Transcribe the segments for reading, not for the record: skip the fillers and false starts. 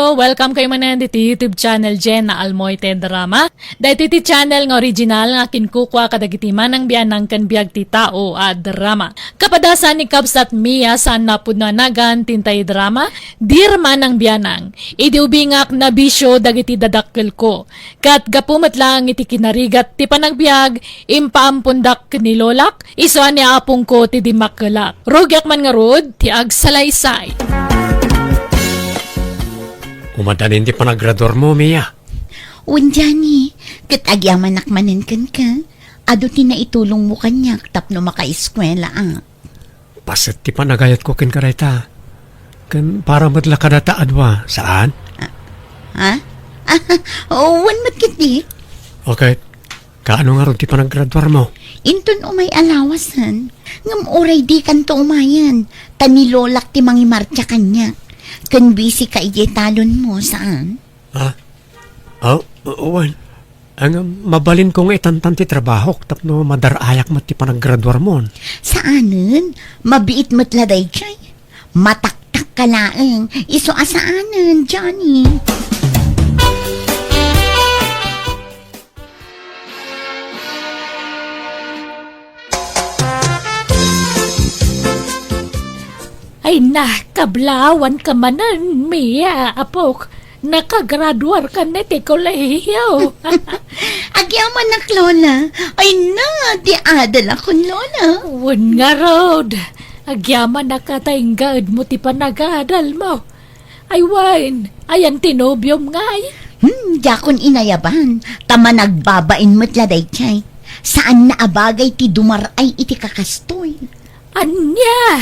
kayo, welcome kayo manan diti YouTube channel Jen na Almoite Drama. Dahil iti channel nga original nga kinkukwa kadagitiman ng biyanang kan biag ti tao at drama. Kapadasan ni Cubs at Mia saan napud na nagan tintay drama, dirman ng biyanang. Idi ubingak na bisyo dagiti dadakkel ko. Kat gapumat lang iti kinarigat ti panagbiag, impaampundak ni Lolak, iso ni apong ko ti dimakkelak. Rogyak man nga rod, ti agsalaysay. Umadanin di pa nagrador mo, Mia. Unjani, kat agyaman nakmanin kan ka. Ado ti na itulong mo kanyak tapno makaiskwela Pasit ti pa nagayat ko kin kareta. Kan para madlakadata adwa. Saan? Ha? Wan matkiti. Okay. Kaano nga ron ti pa nagrador mo? Inton umay alawasan. Ngam oray di kan to umayan. Tanilolak ti mangimartya kanya. Kan busy ka talon mo, saan? Ha? Uwan. Ang mabalin kong itantan ti trabaho tapno madarayak mo ti pa nagrador mo. Saanen? Mabiit matladay chay. Mataktak ka laeng. Iso asaanen, Johnny? Ay na, kablawan ka manan, Mia, apok. Nakagraduar ka na ti kolehiyo. Agyaman nak, Lola. Ay na, di adal akong Lola. Wan nga rod. Agyaman na katainggad mo ti panagadal mo. Ay wan, ayan tinobyom ngay. Yakon inayaban. Tama nagbabain matladay chay. Saan na abagay ti dumaray iti kakastoy? Anya!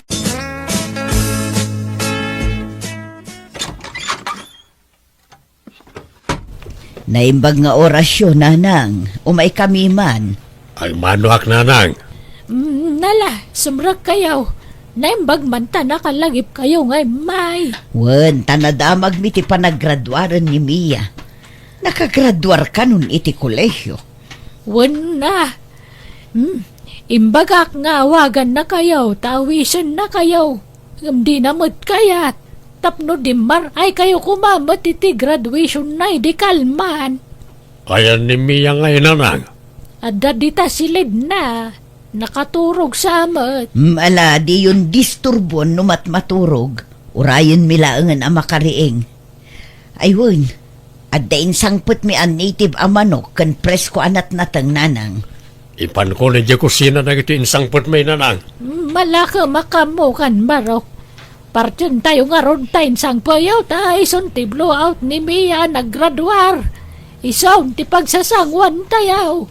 Naimbag nga orasyon, nanang. Umay kami man. Ay manuak nanang. Nala, sumrak kayo. Naimbag man ta nakalagip kayo ngay may. Wen, tanadamag mi ti panaggraduaran ni Mia. Nakagraduar ka nun iti kolehyo. Wan na. Imbagak nga awagan na kayo, tawisan na kayo. Hindi namot kayat. Tapno dimar ay kayo kumamot iti graduation na di kalman. Ayan ni Mia ngayon nanang. Adda dita silid na. Nakaturog sa amat. Ala, di yun disturbon numat maturog. Urayon milaangan ang makariing. Ayun, addain sangput mi ang native amanok kan presko anat natang nanang. Ipan ko na di kusina na ito insang put may nanang. Malaka makamukan barok. Partyon tayo nga ron tayo sang payaw tayo son ti blowout ni Mia naggraduar. Isaw ti pagsasangwan tayo.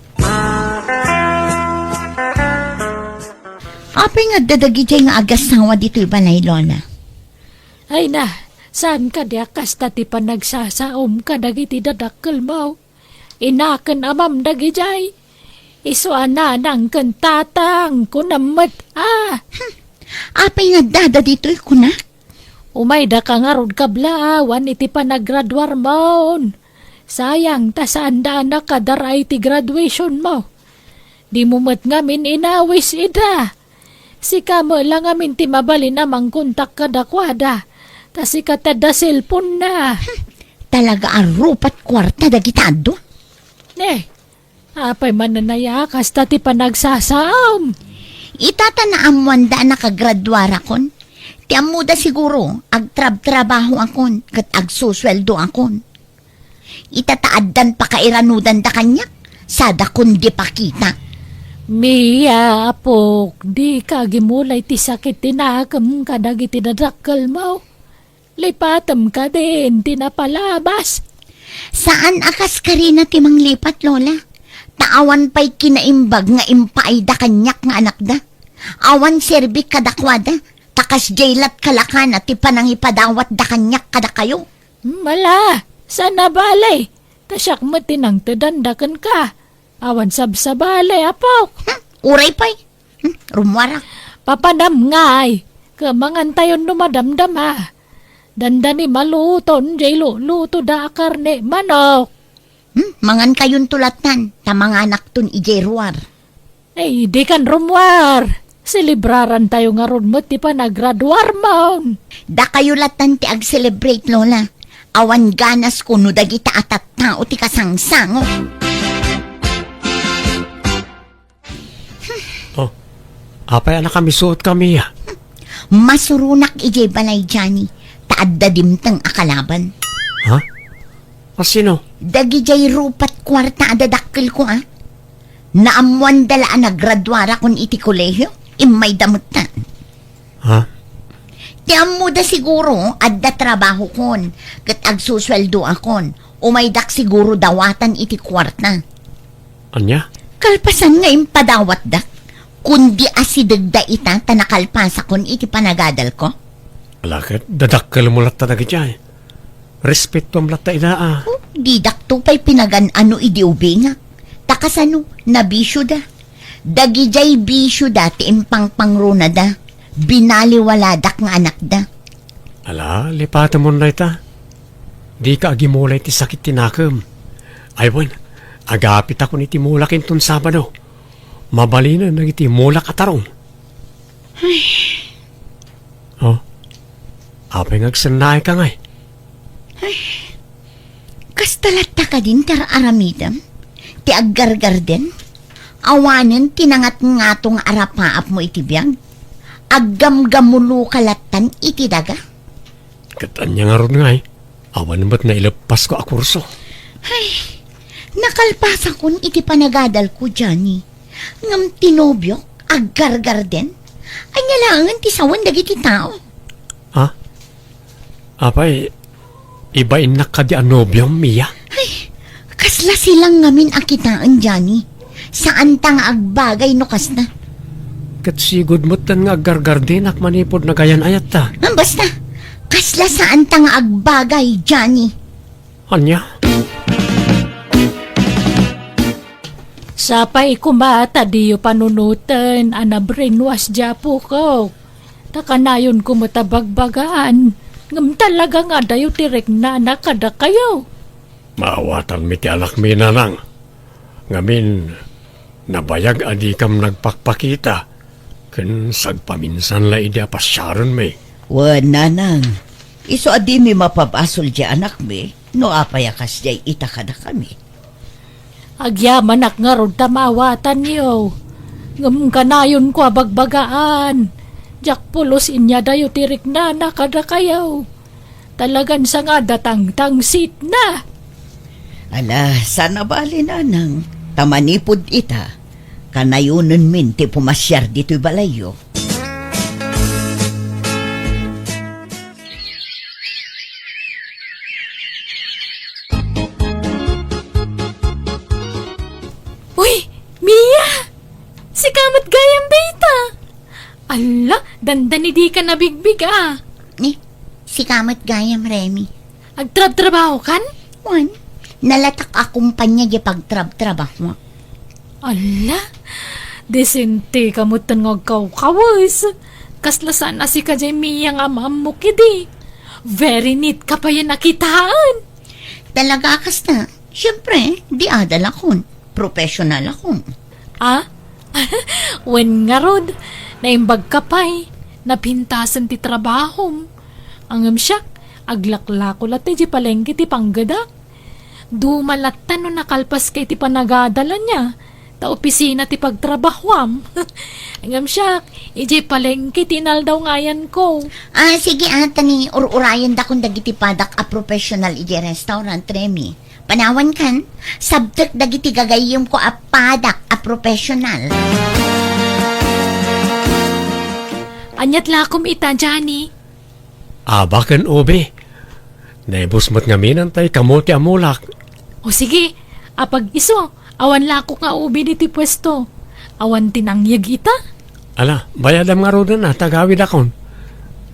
Apay nga dadagi nga agas sangwa dito'y balay, Lola. Ay na, saan ka diakas ti pa nagsasaom ka dagiti dadakkel mo? Inaken amam dagijay. Isuan na nang kantatang kunamat Apay nga dada dito'y kunak. Umayda ka nga rod kablawan iti pa naggraduar mo. Sayang, tasaan na kadaray ti graduation mo. Di mo mat ngamin inawis ida. Sika mo lang ngamin ti mabalin namang kontak kadakwada. Tas ikatada cellphone na. Talaga arupat kwarta dagitado. Apay mananayakas ti pa nagsasaom. Itatanaam wanda nakagraduara kon. Ti amuda siguro, agtrab-trabaho akon, kat agsusweldo akon. Itataaddan pa kairanudan da kanyak, sada kundi pakita. Mia, apok, di ka gimulay ti sakit tinakam ka dagiti dadakkel mo. Lipatam ka din, tinapalabas. Saan akas ka rin na timang lipat, Lola? Taawan pa'y kinaimbag nga impaay da kanyak nga anak da. Awan serbik kadakwada, takas jaylat kalakan at ipanangipadawat da kanyak kada kayo. Mala, sana balay. Tasyak mo tinang tadandakan ka. Awan sabsabalay, apok. Uray pa'y. Rumwara. Papadam ngay. Kamangantayon numadamdam ha. Dandani maluton, jay luto da karne manok. Mangan kayon tulatan, tamang anak tun ijeruar. Ay, di kan rumwar. Silibraran tayo nga ron mo, ti pa nagraduar mo. Da kayo latan ti ag-celebrate, Lola. Awan ganas ko no dagita atat tao ti kasangsango. Oh, apay anak kami suot kami ya. Masurunak ijay balay Johnny. Taadda dimtang akalaban. Ha? O sino? Dagi jay rupat kwarta adadakkel ko Naamuan dalaan na graduara kon iti kolehiyo. Imay damutan. Ha? Ti ammo da siguro adda trabaho kon. Kat agsusweldo akon. Umaydak siguro dawatan iti kwarta. Anya? Kalpasan nga impadawat dak. Kundi asidagda ita tanakalpasa kon iti panagadal ko. Alakit, dadakkel mo latta dagi jay. Respeto am latta ina Di dakto pa'y pinagan ano idi ubinga. Takasano, nabisyo da. Dagi jay bisyo da ti impang pangruna da. Binaliwaladak nga anak da. Ala, lipatan mo na ita. Di ka agimulay ti sakit tinakam. Aywan, agapit ako ni timulak inton Sabado. Mabalinan na iti mulak atarong. Oh, apay ngagsanay ka ngay. Kastalat ta ka din tar aramidam. Ti aggargar din. Awanen tinangat nga tong arapaap mo iti biyag. Aggamgamulo kalatan iti daga. Katanya nga ron ngay. Awan ba't na ilapas ko a kurso? Nakalpasa kon iti panagadal ko, Johnny. Ngam tinobyok, aggargar din. Anya langan ti sawan dagiti tao. Ha? Apay, ibain na ka di anobyong Mia? Kasla silang ngamin akitaan, Johnny. Saan tang agbagay no kas na? Kat sigod mo't nga gargar din ak manipod na gayan ayat ta. Basta, kasla saan tang agbagay, Johnny. Anya? Sapay kumata diyo panunutan, ana brainwash japo ko. Takanayon ko matabagbagaan. Ngam talaga nga dayo tirek na nakada kayo. Maawatan mi ti anak mi nanang. Ngamin, nabayag adi kam nagpakpakita. Ken sagpaminsan la idi apasyaron mi. Wan nanang, iso adi mi mapabasol di anak mi, no apayakas di itakada kami. Agyaman ak nga rod tamawatan niyo. Ngam kanayon ko abagbagaan. Jak pulos inya dayo tirik na nakada kayo. Talagan sa nga datang sit na. Ala, sana bali nanang, tamanipod ita, kanayunan min ti pumasyar dito'y balayo. Uy, Mia! Si kamat gayang beta! Ala, dandani di ka nabigbig Si kamat gayam, Remy. Agtrab-trabaho kan? Wan, nalatak akumpanya di pagtrab-trabaho mo. Ala, desente kamutan nga kaw-kawas. Kaslasan na si kajay Mia nga mamuk idi. Very neat ka pa yan nakitaan. Talaga kas na. Siyempre, di adal akon. Professional akon. When nga rod, naimbag ka pa'y, napintasan ti trabahom. Angam siyak, aglaklako lati di palengke ti panggadak. Dumalatan no nakalpas kay ti panagadala niya, ta opisina ti pagtrabahwam. Angam siyak, iji palengke tinal daw ngayan ko. Sige ni ururayan da kung dagiti padak a professional iji restaurant, Remy. Panawan kan, subject dagiti gagayom ko a padak a professional. Anyat lakom ita, Johnny. Abakan obe. Naibus mo't ngaminan tay kamote amulak. O sige, apag iso, awan lako nga ubi diti pwesto. Awan tinangyag ita. Ala, bayadam nga rodan na tagawid akon.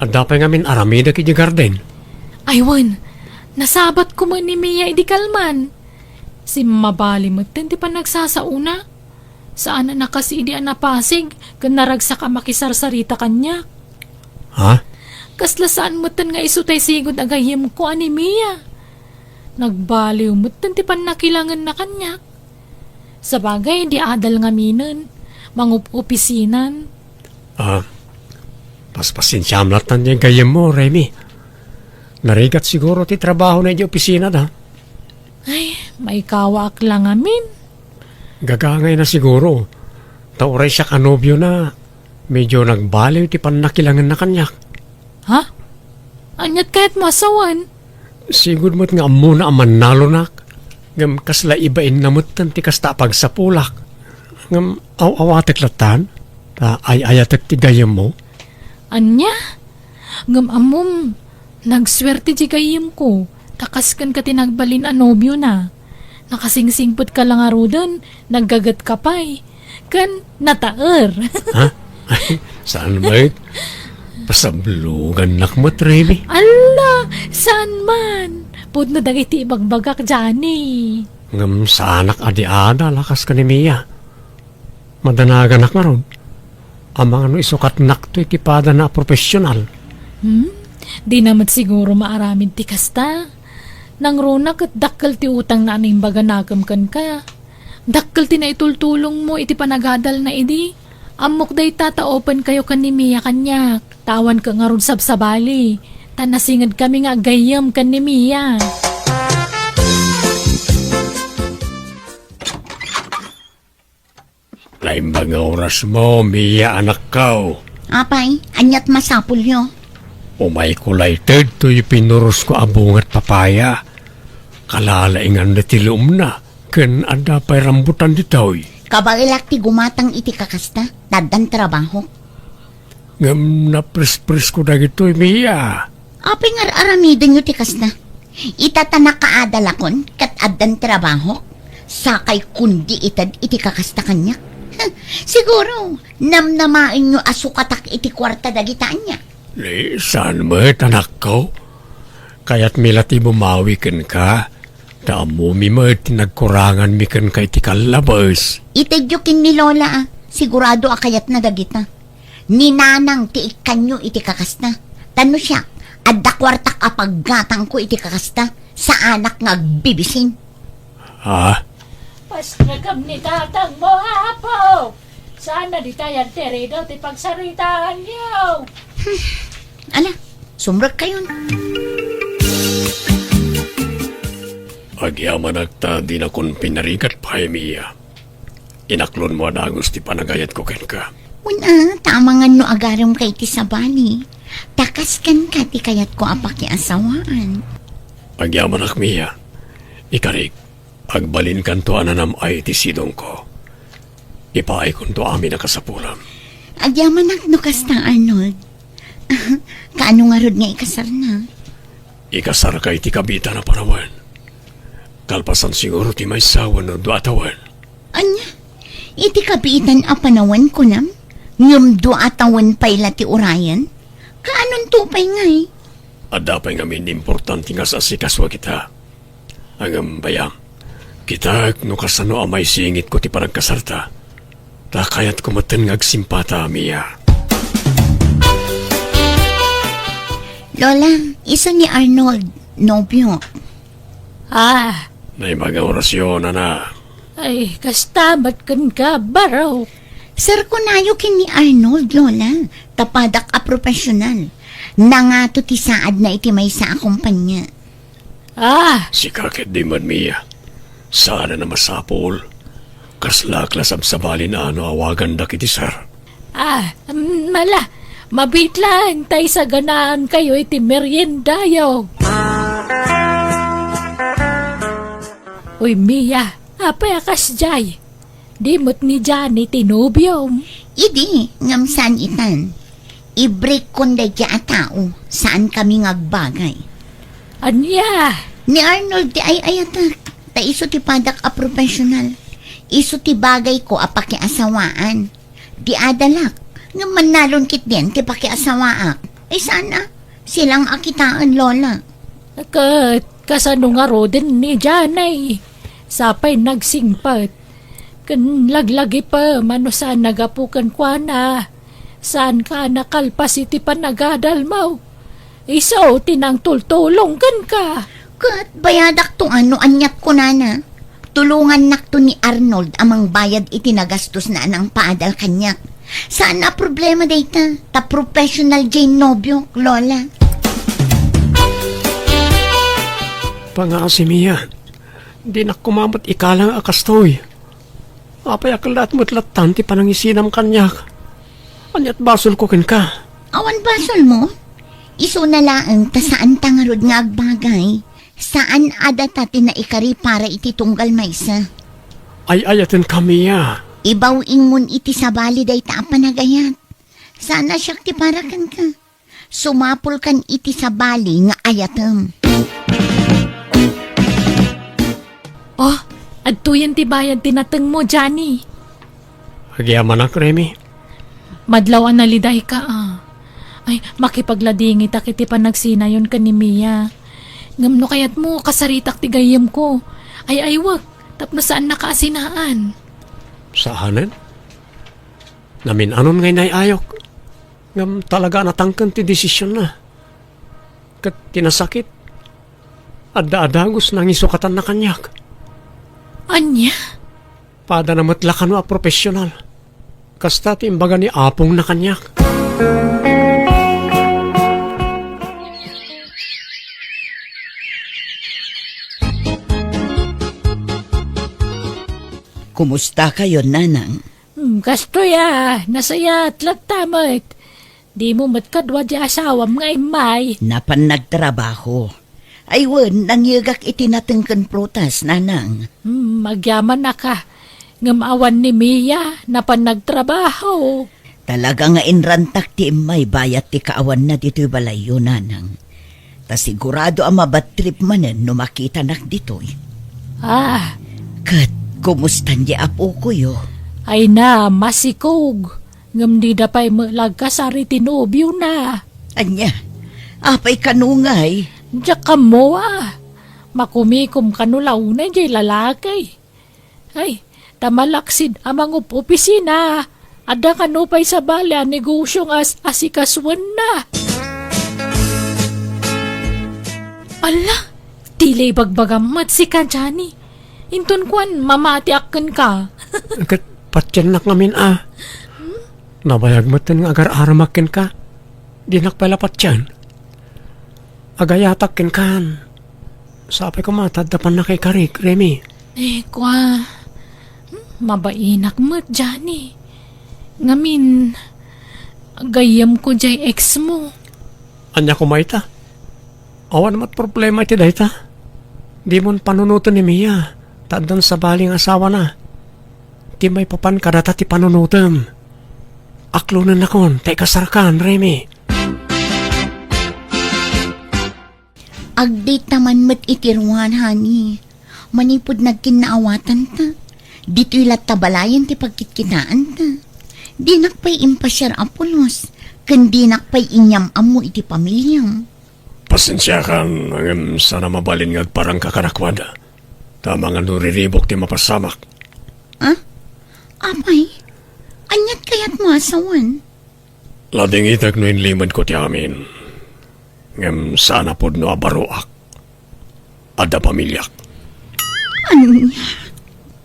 At dapay ngamin aramida kiti garden. Aywan, nasabat ko man ni Mia idi kalman. Si mabali mo ti pa nagsasauna. Saan na kasi idi anapasig, kan naragsa ka makisarsarita kanya. Ha? Kaslasaan mo nga isutay sigod agayim ko ani Mia. Nagbaliw mo ti pa nakilangan na kanya. Sa bagay, di adal nga minan. Mangupopisinan. Paspasinsyam latan yung gayam mo, Remy. Narigat siguro ti trabaho na di opisina na. Ay, may kawak lang amin. Gagangay na siguro. Tauray siya kanobyo na. Medyo nagbaliw ti panakilangan na kanyak. Ha? Anyat kahit masawan. Sigud mo't nga muna ang manalo nak. Ngam kasla ibain namot ti kasta pagsapulak. Ngam awatek latan. Ta ayatek ti gayam mo. Anya? Amom, nagswerte di kayim ko. Takaskan ka tinagbalin anobyo na. Nakasingsingpot ka lang arudan, naggagat ka pa'y. Kan nataer. Ha? Ay, saan ba it? Pasablugan nakmat, Remy. Ala, saan man? Pud na dagiti ibagbagak dyan eh. Ngam sa anak adi-ada, lakas ka ni Mia. Madanagan nak maron. Amang ano isukat nak to itipada na profesional. Di naman siguro maaramin ti kasta. Nang runak at dakkel ti utang na aning baga nagamkan ka. Dakkel ti na itultulong mo iti panagadal na idi. Amok day tataopen kayo kan ni Mia kanyak. Tawan ka nga ron sabsabali. Tanasingad kami nga gayam kan ni Mia. Laim mga oras mo, Mia anak kao. Apay, anyat masapul yo. Umay kulay ted to yung pinuros ko abong at papaya. Kalalaingan na tilum na. Ken ada pa'y rambutan ditoy. Kabailak ti gumatang iti kakasta, dadan trabaho. Ngam na pres-pres ko na gito'y, Mia. Apay nga aramidin nyo ti kasta. Itatana kaadalakon, kat adan trabaho. Sakay kundi itad iti kakasta kanyak. Siguro, namnamain nyo asukatak iti kwarta dagitaan niya. Saan mo anak ko? Kaya't milati bumawi ken ka. Damo mi mo tinagkurangan mi ken kay ti kalabas. Itedyokin ni Lola sigurado akayat na dagita. Ninanang ti ikanyo iti kakasta. Tano siya, adda kwartak apaggatang ko iti kakasta sa anak nga bibisin. Ha? Pasnagam ni tatang mo, apo! Sana di tayo terido ti pagsaritaan niyo. Ala, sumrag kayon. Agyaman agta di na kun pinarigat pa, Mia. Inaklon mo na gusti panagayat ko ken ka. Una, tamangan no agaram kay ti sabani. Takaskan ka ti kayat ko apaki asawaan. Agyaman ak, Mia. Ikarig, agbalin kan to ananam ay ti sidong ko. Ipaay kun to amin na kasapulam. Agyaman no kasta Arnold. Kaano nga rod nga ikasar na? Ikasar kay ti kabita na panawan. Kalpasan siguro ti may sawan no duatawan. Anya, iti kapitan a panawan ko nam? Ngam atawan payla ti urayan? Kaanon tupay ngay? Ada pa nga min importante nga sa sikaswa kita. Ang bayang, kita no kasano amay singit ko ti paragkasarta. Ta kayat kumaten nga agsimpata, Mia. Lola, isa ni Arnold, nobyo. Ah, May mga orasyon na. ay, kasta ba't kan ka baraw? Sir kunayo kin ni Arnold, Lola. Tapadak a profesional. Nangato ti saad na iti may sa akumpanya. Ah, Si kakit di man, Mia. Sana na masapol. Kaslaklas ang sabali na ano awagan da kiti sir. mala, mabit lang, tay sa ganaan kayo iti merienda yo. Uy, Mia, apay akas jay. Di mo't ni Johnny tinubyom. Idi, ngam saan itan. I-break konday kya a tao. Saan kami ngagbagay. Anya, Ni Arnold ti ay ayatak. Ta iso ti padak a profesional. Iso ti bagay ko a pakiasawaan. Di adalak. Nga manalon kit din ti pakiasawaak. Ay sana, silang akitaan, Lola. kasano nga ro din ni Johnny. Sapay nagsingpat. Kan laglagi pa, mano saan nagapukan kwa na. Saan ka nakalpas iti panagadal mo? Isaw, tinang tultulong kan ka. Kat bayadak to ano anyat ko na. Tulungan nakto ni Arnold amang bayad iti nagastos na anang paadal kanyak. Saan na problema data? Ta professional Jane Nobyo, Lola. pa nga si Mia. Di na kumamot ikalang akastoy. Apay akalat mo't latan ti panangisinam kanyak. Anyat basol ko ken ka. Awan basol mo? Iso na laang ta saan tangarod nga agbagay. Saan ada tati na ikari para iti tunggal maysa. Ay ayatan kami ya. Ibaw ingon iti sabali day ta panagayat. Sana siya ti para kan ka. Sumapol kan iti sabali nga ayatem. Oh, adtuyan ti bayan tinateng mo, Johnny. Agyaman ak, Remy. Madlaw na liday ka Ay, makipagladingi ta kiti panagsina yun ka ni Mia. Ngamno kayat mo, kasaritak ti gayam ko. Ay, wag. Tapno saan nakaasinaan? Saanan? Namin anon ngay nayayok. Ngam talaga natangkan ti desisyon na. Kat tinasakit. Adda-adagos nang isukatan na kanyak. Anya? Pada na matlakan wa profesional. Kasta ti imbaga ni apong na kanyak. Kumusta kayo, nanang? Kasto ya, nasaya at lagtamot. Di mo matkadwa di asawam nga imay. Napan nagtrabaho. Aywan, nangyagak itinatengkan protas, nanang. Magyaman na ka. Ngamawan ni Mia na pan nagtrabaho. Talaga nga inrantak ti imay bayat ti kaawan na dito'y balayo, nanang. Ta sigurado ang mabatrip manen no makita nak dito'y. Kat, kumustan di apo ko yo? Ay na, masikog. Ngam di da pa'y malagkasari tinobyo na. Anya, apay kanungay. Diyak ka mo Makumikom kanulaw na jay lalakay. Ay, tamalaksid amang opisina. Ada kanupay sa balya negosyong asikaswan na. Ala, tilay bagbagamat si ka, Johnny. Inton kwan, mamati akin ka. Kat patyan nak ngamin Nabayag mo tan nga agar-aramakin ka. Di nakpalapat yan. Agayatak ken kan. Sapay ko matadapan na kay Karik, Remy. Kwa, mabainak mo, Johnny. Ngamin, gayam ko jay ex mo. Anya ko maita. Awan mat problema iti dayta. Di mon panunutan ni Mia. Tadan sa baling asawa na. Di may papan kadata ti panunutan. Aklo na nakon, tay kasarakan, Remy. Agdate naman mat itirwan, honey. Manipod nagkinaawatan ta. Dito'y latabalayan ti pagkitkinaan ta. Di nakpay impasyar apulos. Kandi nakpay inyam amo iti pamilyam. Pasensya kan, sana mabalin nga parang kakarakwada. Tama nga nuriribok ti mapasamak. Apay, anyat kayat mo asawan? Lading itag no inlimad ko ti amin. Ngem sana pod no abaroak. Ada pamilyak. Ano?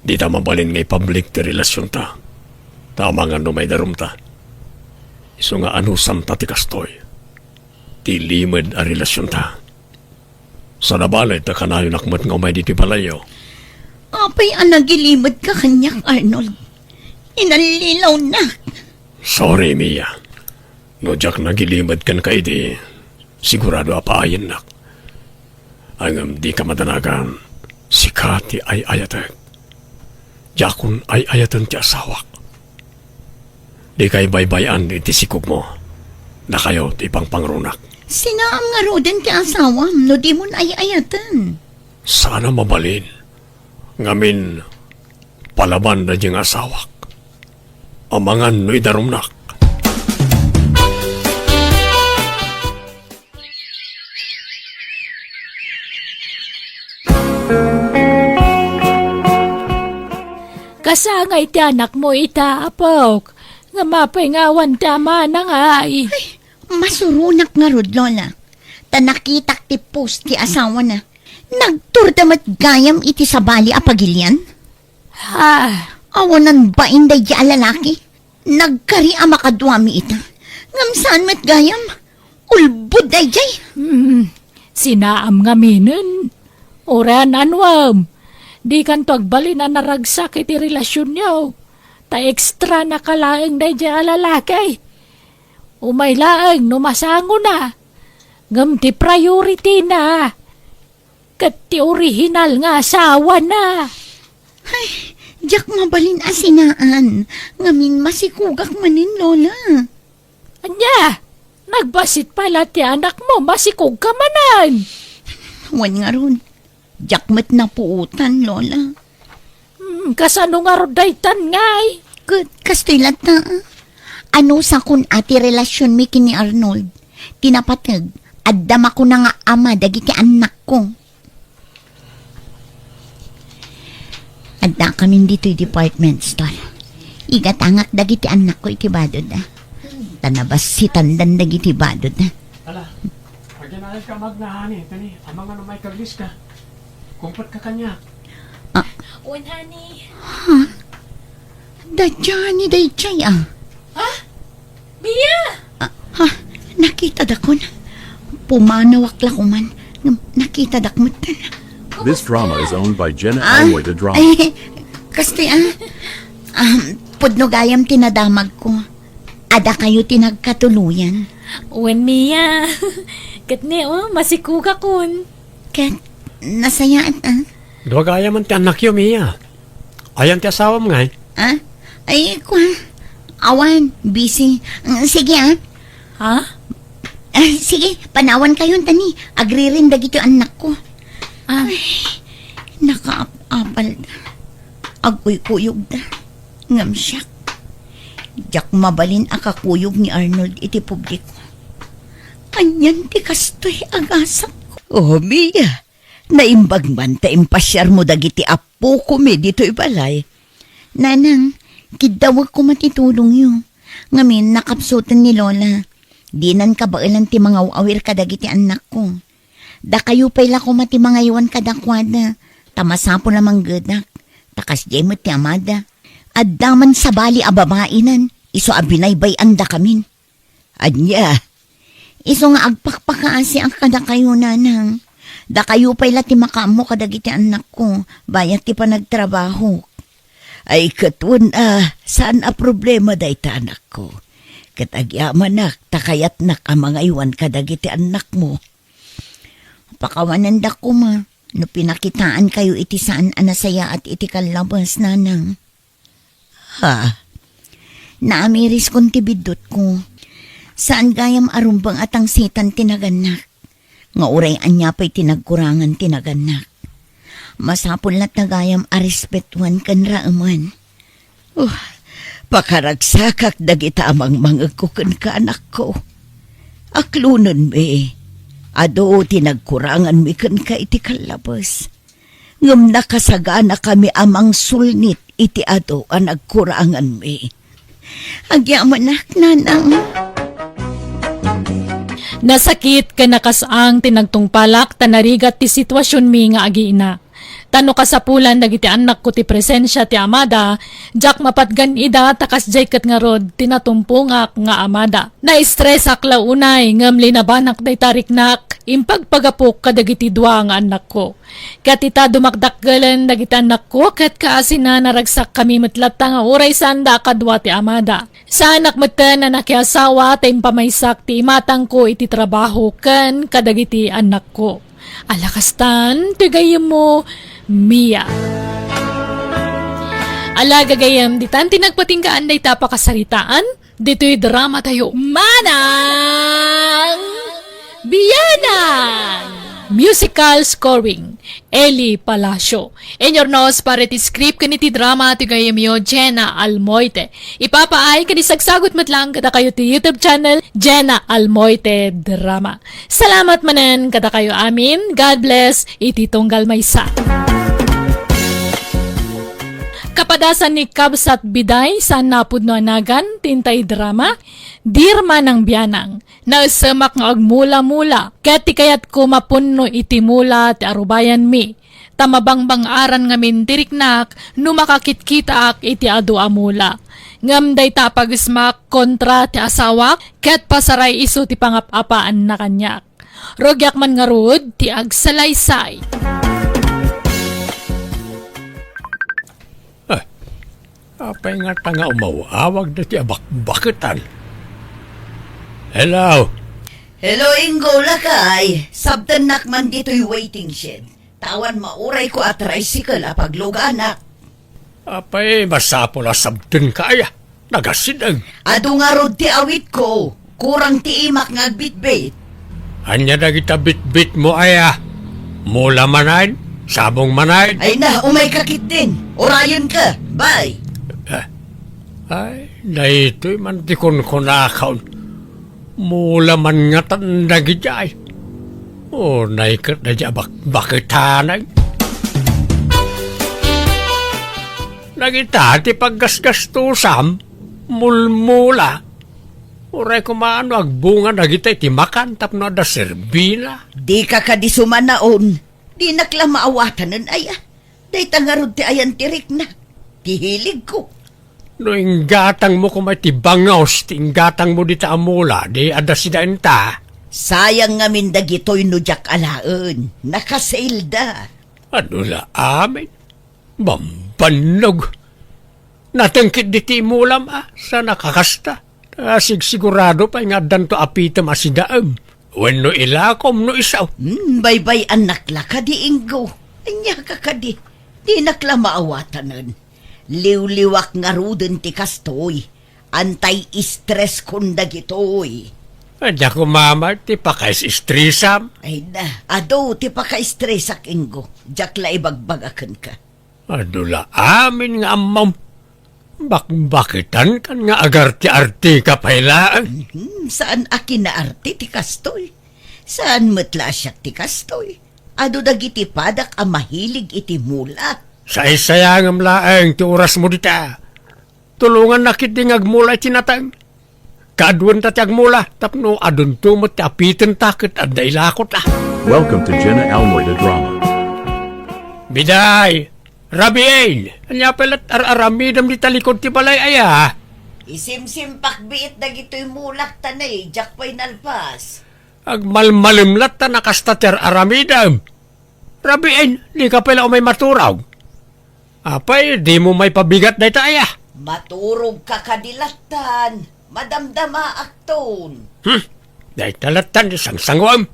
Di ta mabalin nga public ti relasyon ta. Tama nga no may darum ta. Iso nga anusam ta ti kastoy. Ti limad a relasyon ta. Sa nabalay ta kanayon akmat nga umay diti balayo. Apay anagilimad ka kanyak, Arnold. Inalilaw na. Sorry, Mia. No jak nagilimad kan ka idi. Sigurado apaayan nak. Ang di ka madanagan. Si Kati ay ayatag. Jakun ay ayatan ti asawak. Di kay baybayan iti sikog mo. Na kayo ti pangpangrunak. Sinaam nga roden ti asawam, no di mo ay ayatan. Sana mabalin. Ngamin, palaban na diyang asawak. Amangan no'y darumnak. Kasangay ti anak mo itapok. Nga mapay ngawan tama na nga ay. Masurunak nga rod, Lola. Tanakitak ti post ti asawa na. Nagturdamat gayam iti sabali apagilyan. Awanan ba inday di alalaki? Nagkari a makadwami ita. Ngam saan met gayam? Ulbud ay jay. Sinaam nga minin. Oran anwam. Di kan to agbalin na naragsak iti relasyon niyo. Ta extra na kalaeng na dyan lalaki. Umaylaang numasango na. Ngam ti priority na. Kat ti original nga asawa na. Ay, jak mabalin asinaan. Ngamin masikugak manin, Lola. Anya, nagbasit pala ti anak mo, masikog ka manan. Wan nga ron. Jak met na puutan, Lola. Kasano nga rodaytan ngay? Kastilat na. Ano sa kun ati relasyon mi kini Arnold? Tinapatag. Addam ako na nga ama dagiti anak ko. Adda kami dito'y department store. Igatangak dagiti anak ko iti badod na. Tanabas si tandan dagiti badod na. Ala, pagyanayag ka magnahani, tani, amang ano may kaglis ka. Kumpat ka kanya. Uwan, honey. Dadyani dayjay ah. Mia! Nakita dakon. Pumanawak lakuman. Nakita dakmutan. This drama is owned by Jenna Almoida Drama. Ay, kasi pudno gayam tinadamag ko. Ada kayo tinagkatuluyan. Uwan, Mia. Katne, masikuga kun. Kat, nasayaan Duwagaya man ti anak yo, Mia. Ayan ti asawa mo nga eh. Ay, awan, busy. Sige Ha? sige, panawan kayo tani. Agri rin dagito anak ko. Ay, nakaapal da. Agoy-kuyog da. Ngam siyak. Jak mabalin akakuyog ni Arnold iti publiko. Kanyan ti kastoy agasap ko. Oh, Mia. Naimbag man ta impasyar mo dagiti apo ko mi dito ibalay. Nanang, kidawag ko matitulong yun. Ngamin, nakapsutan ni Lola. Dinan ka ba ilan ti mga awir kadagiti anak ko. Da kayo pala ko mati mga iwan kadakwada. Tamasapo lamang gadak. Takas jay mo ti amada. Addaman sa bali ababainan. Iso abinaybay anda kamin. Anya, Iso nga agpakpakaasi ang kada kayo nanang. Da kayo pala ti makamo kadagiti anak ko. Bayat ti panagtrabaho. ay katun saan a problema day ta anak ko. Katagyaman nak, takayat nak ang mga iwan kadagiti anak mo. Pakawanan da ko ma. No pinakitaan kayo iti saan anasaya at iti kalabas nanang. Ha? Naamiris kong tibidot ko. Saan gayam arumbang atang sitan tinaganak. Nga uray anya pa'y tinagkurangan tinaganak. Masapul na tagayam arespetuan kan raaman. Pakaragsakak dagita amang mga kukan ka anak ko. Aklunan mi. Ado tinagkurangan mi kan ka iti kalabas. Ngam nakasagana kami amang sulnit iti ado ang nagkurangan mi. Agyamanak nanang. Nasakit ka nakasang tinagtungpalak tanarigat ti sitwasyon mi nga agiina. Tano kasapulan dagiti anak ko ti presensya ti amada, jak mapatgan ida takas jay kat nga rod tinatumpungak nga amada. Na-stress akla unay ngam linabanak day tariknak, impagpagapok kadagiti dua nga anak ko. Katita dumakdakgalan dagiti anak ko, kat kaasina naragsak kami matlata nga uray sanda kadwa ti amada. Sa anak matan na nakiasawa ta impamaysak ti imatang ko iti trabaho kan kadagiti anak ko. Alakastan, tigayam mo, Mia. Alagagayam, ditan tinagpatingkaan day tapakasaritaan, dito'y drama tayo, Manang Biyanan! Musical scoring, Eli Palacio. In your nose, para ti script kaniti drama tigayam yo, Jenna Almoite. Ipapaay kanisagsagot matlang kada kayo ti YouTube channel, Jenna Almoite Drama. Salamat manen kada kayo amin. God bless, iti tunggal maysa. Kapadasan ni Kabsat Biday sa napudno anagan, tintay drama, dirma ng biyanang, na semak nga agmula-mula, kati kayat ko mapunno iti mula ti arubayan mi, tamabangbang aran nga mintiriknak, numakakit-kita ak iti adu amula. Ngam day tapagismak kontra ti asawak, ket pasaray iso ti pangapapaan na kanyak. Rogyak man nga rod, ti agsalaysay. Apay nga tanga umawawag na ti abak-bakitan. Hello? Hello, Ingo, lakay. Sabtan nakman dito'y waiting shed. Tawan mauray ko at tricycle apagluganak. Apay, masapo na sabtin kaya. Nagasidang. Ado nga rod ti awit ko. Kurang ti imak nga bitbit. Anya na kita bit-bit mo aya. Mula manayin, sabong manayin. Ay na, umay kakit din. Orayon ka. Bye. Ay, na ito'y mantikon ko na account. Mula man nga tandagi jay. O, naikat na dya bakit hanay. Nagita ti paggasgastusam, mulmula. Uray kumano agbunga nagita iti makantap na da serbina. Di ka kadisuman naon. Di nakla maawatanan ay Day tangarod ti ayan tirik na. Tihilig ko. No inggatang mo kumay ti bangaws, ti inggatang mo di ta amula, di ada sinanta. Sayang nga min dagitoy no jak alaen. Nakasailda. Ano la amin? Bambanog. Natangkit di ti imulam sa nakakasta. Sigurado pa nga danto apitam asidaam. Wenno ilakom no isaw. Bye-bye anak la ka di Ingo. Anya ka ka di. Di nakla maawatanan. Liw-liwak nga ruden ti kastoy. Anti-stress kung dagitoy. Adya ko mama, ti pakais-istrisam. Ay na, ado ti paka-stressak Ingo. Jak la ibagbagakan ka. Ano la amin nga amam. Bakitan kan nga agarti-arti ka pailaan. Saan akin na arte ti kastoy? Saan matla siya ti kastoy? Ado dagiti padak ang mahilig iti mula. Sa isayangam laeng ti oras mo dita. Tulungan na kit ding agmula itinatang. Kaadwan ta ti agmula. Tapno adun tumot ti apitan takit at dailakot Welcome to Jenna Almoy the Drama. Biday! Rabiain! Anya pelat ar-aramidam di talikod ti balay aya. Isimsim pakbiit dagito'y mulak tanay, jak pa'y nalpas. Agmalmalimlat ta nakasta ti ar-aramidam. Rabiain, di ka pala umay maturaw. Apay, di mo may pabigat na ita aya. Maturog ka kadilatan, madamdama akton. Dahil talatan isang sangwam.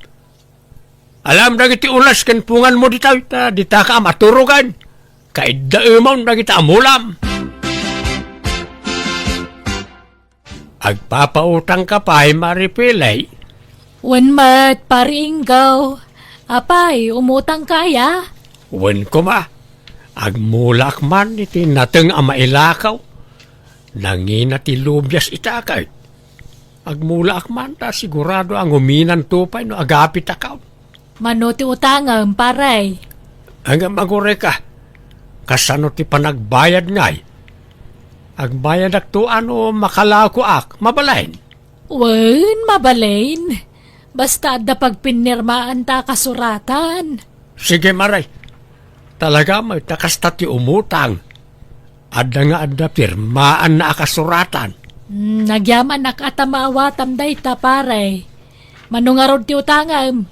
Alam na iti ulas kan pungan mo dita ka maturugan. Kahit daemaw na kita amulam. Agpapautang ka pa ay maripilay. Wen mat, paringgaw. Apay, umutang kaya? Wen ko ma. Agmulak man iti nateng amailakaw. Nangina ti lubyas itakay. Agmulak man ta sigurado ang uminan tupay no agapit akaw. Mano ti utangam, paray. Hanggang magure ka. Kasano ti panagbayad ngay. Agbayad ak to ano makalako ak, mabalain. Wen, mabalain. Basta da pagpinirmaan ta kasuratan. Sige maray. Talaga may takasta ti umutang. Adda nga adda pirmaan na akasuratan. Nagyaman nakatamawatam day ta paray. Manungarod ti utangam.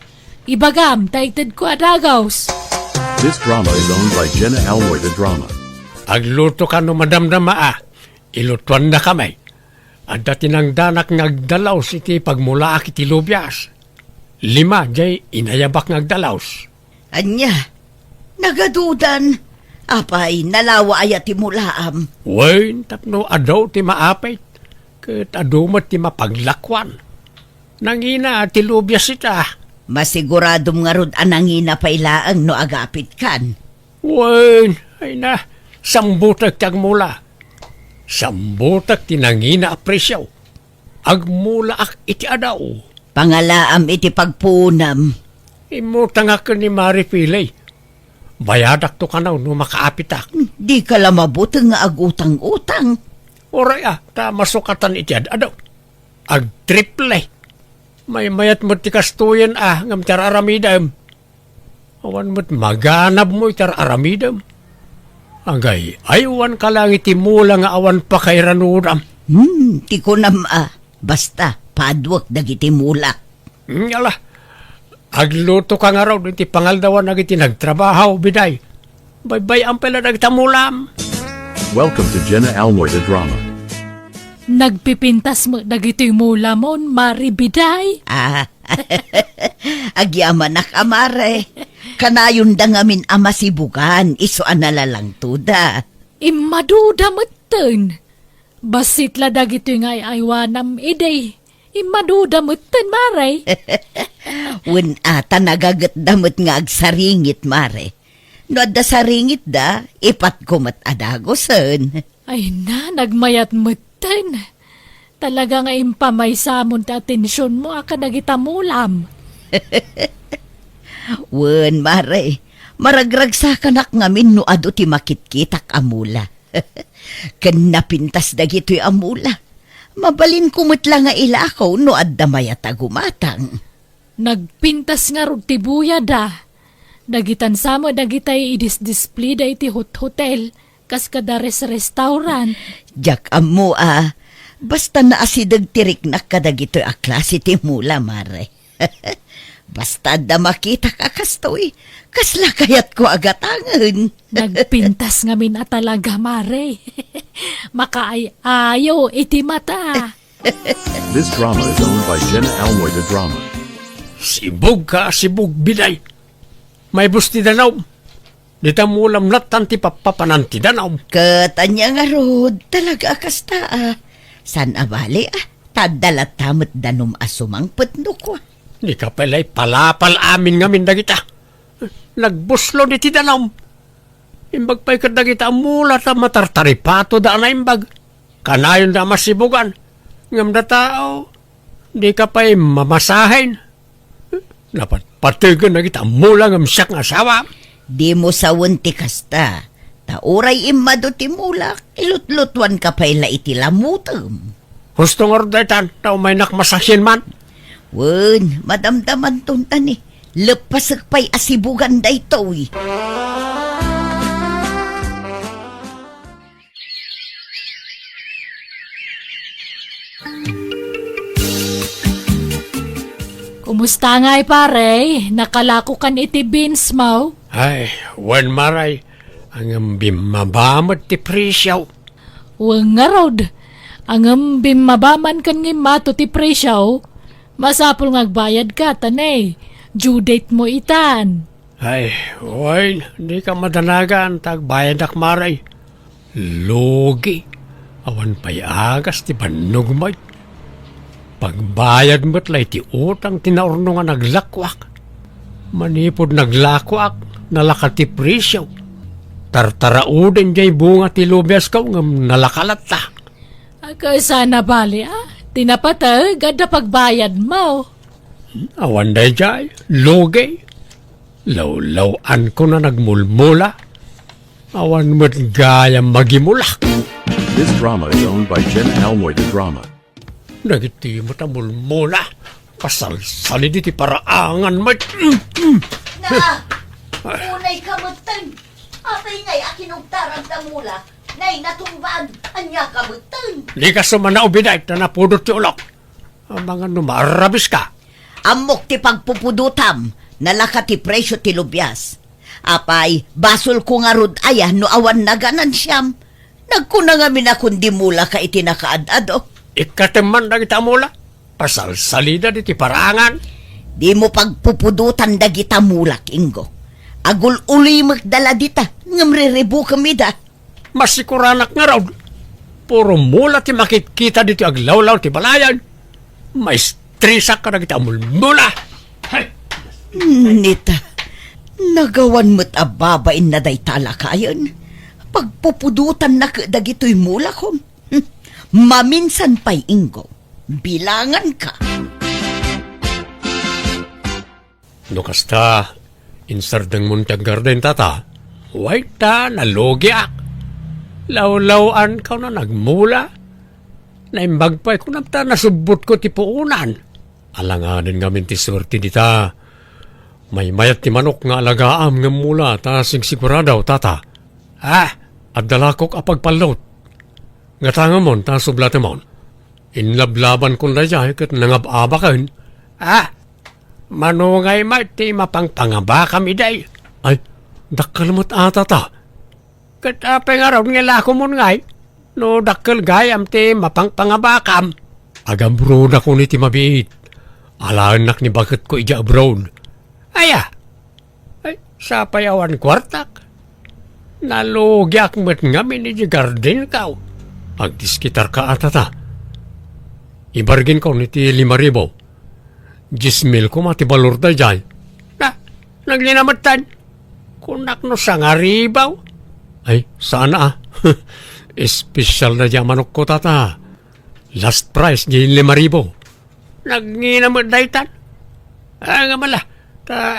Ibagam, taitid ko adagaws. This drama is owned by Jenna Almoy the Drama. Agluto ka no madamdama Ilutuan na kamay. Adda tinangdanak ngagdalaws iti pagmulaak iti lubyas. 5 jay inayabak ngagdalaws. Anya, nagadudan. Apay, nalawa ayat ti mulaam. Wain tapno adaw ti maapay. Ket adumat ti mapaglakwan. Nangina ti lubyas ita. Masiguradom nga rod anangina pailaang no agapit kan. Wain, ay na, sambutak ti agmula. Sambutak ti nangina apresyaw. Agmula ak iti adaw. Pangalaam iti pagpunam. Imutang ako ni Mari Pilay. Bayadak to kanaw no makaapitak. Di ka lamabot nga agutang-utang. Oray ta masukatan iti adaw. Ag-triple. May mayat mo ti kastuyan ngam tararamidam. Awan mo't maganab mo itararamidam. Agay, aywan ka lang iti mula nga awan pa kay ranudam. Ti ko nam basta, padwak dagiti mulak. Yala, agluto ka nga raw iti pangaldawan nagiti nagtrabaho, biday. Baybay ang pala nagtamulam. Welcome to Jenna Almoy the Drama. Nagpipintas mo dagitoy mula mon, maribiday. Agyaman nak amare. Kanayon da ngamin ama sibugan, iso anala lang tuda. Imaduda meten. Basit la dagitoy nga aywanam iday. Imaduda meten, maray. Wen ata nagagat damot nga agsaringit mare. No da saringit da, ipat kumat adagosen. Ay na, nagmayat meten. Talaga nga impamay samon ta atensyon mo akadagitamulam. Wen mare, maragragsa kanak ngamin no ado ti makitkitak amula. Ken napintas dagitoy amula. Mabalin kumutla nga ilakaw no adda mayat agumatang. Nagpintas nga rod ti buya da. Dagitan samo dagitay idis-display da iti hotel kas kada restaurant. Jak amo basta naasidag tirik na kadagitoy a klase ti mula mare. Basta da makita ka kastoy, kasla kayat ko agatangan. Nagpintas nga min a talaga, mare. Makaayaw iti mata. This drama is owned by Jenna Almoy the Drama. Sibog ka, sibog biday. May busti danaw. Di ta mulam latan ti papapanan ti danaw. Katanya nga rod, talaga kasta San abali tadalat tamot danom asumang putno ko. Di ka pala'y palapal amin ngamin dagita. Nagbuslo di ti danaw. Imbag pa'y kadagita mula ta matartaripato da na imbag. Kanayon da masibugan. Ngam da tao, di ka pa'y mamasahin. Dapat patigan na kita mula ngam siyak nga asawa. Di mo sawon ti kasta. Tauray imado ti mulak, ilutlutwan ka pa'y iti lamutam. Gusto nga rodaitan, tao may nakmasahin man. Wen, madamdaman tuntan Lepasak pa'y asibugan da ito Kumusta nga pare? Nakalako kan iti beans mo? Ay, wan maray, ang bimabamat ti presyaw. Wang nga rod. Ang bimabaman kan nga mato ti presyaw. Masapul ngagbayad ka, tanay. Due date mo itan. Ay, wan, di ka madanagan, tagbayad ak maray. Logi, awan pa'y agas ti banugmay. Pagbayad mo't lay ti utang tinaurno nga naglakwak. Manipod naglakwak, nalaka ti presyaw. Tartarauden jay bunga ti lubyas ka ngam nalakalat ta. Sana bali tinapatag gada pagbayad mo. Awan day jay, logi. Law-lawan ko na nagmulmula. Awan mo't gaya magimulak. This drama is owned by Jenna Almoy the Drama. Nagiti mo ta mulmula. Pasal-sali di ti paraangan mo. Unay kamutan. Apay ngay akinugtarang da mula. Nay natumbaan. Anya kamutan. Di ka sumana ubiday na napudot ti ulok. Ang mga numarabis ka. Amok ti pagpupudutam. Nalaka ti presyo ti lubyas. Apay, basol ko nga rod no awan na ganan siyam. Nagkuna nga minakundi mula ka itinakaadado. Ikateman na kita mula. Pasal-salida di ti paraangan. Di mo pagpupudutan da kita mulak, Ingo. Agul uli magdala dita. Ngamriribu kami da. Masikuranak nga raw. Puro mula ti makitkita dito aglawlaw ti balayan. May strisa ka na kita mulmula. Hay! Nita, nagawan mo't ababain na day talakayan. Pagpupudutan na dagito'y mula ko. Maminsan pa'y Ingo. Bilangan ka. No kasta, insardang muntag garden tata. Wait ta, nalogyak. Law-lawan ka na nagmula. Naimbag pa'y kung namta nasubot ko ti puunan. Alanganin ngamin ti surti dita. May mayat ti manok nga alagaam nga mula ta sigsiguradaw tata. At dalakok apagpalot. Nga tangamon ta sublatemon. Inlablaban kong dayay kat nangababakan. Manungay may ti mapangpangaba kami day. Ay, dakkalmat ata ta. Kat apay nga raw nga ko mo ngay. No dakkel gayam ti mapangpangabakam. Agam bro na ko ni ti mabiit. Alanak ni bakit ko ija abroad. Aya. Ay, sa payawan kwartak. Nalugyak met nga ni garden kaw. Agdiskitar ka atata. Ibargin ko ni ti 5,000. 10,000 ko mati balor da dyan. Na, naglinamatan. Kunak no sa nga ribaw. Ay, sana Espesyal na dyan manok ko tata. Last price, dyan 5,000. Nagninamad daytan. Nga mala,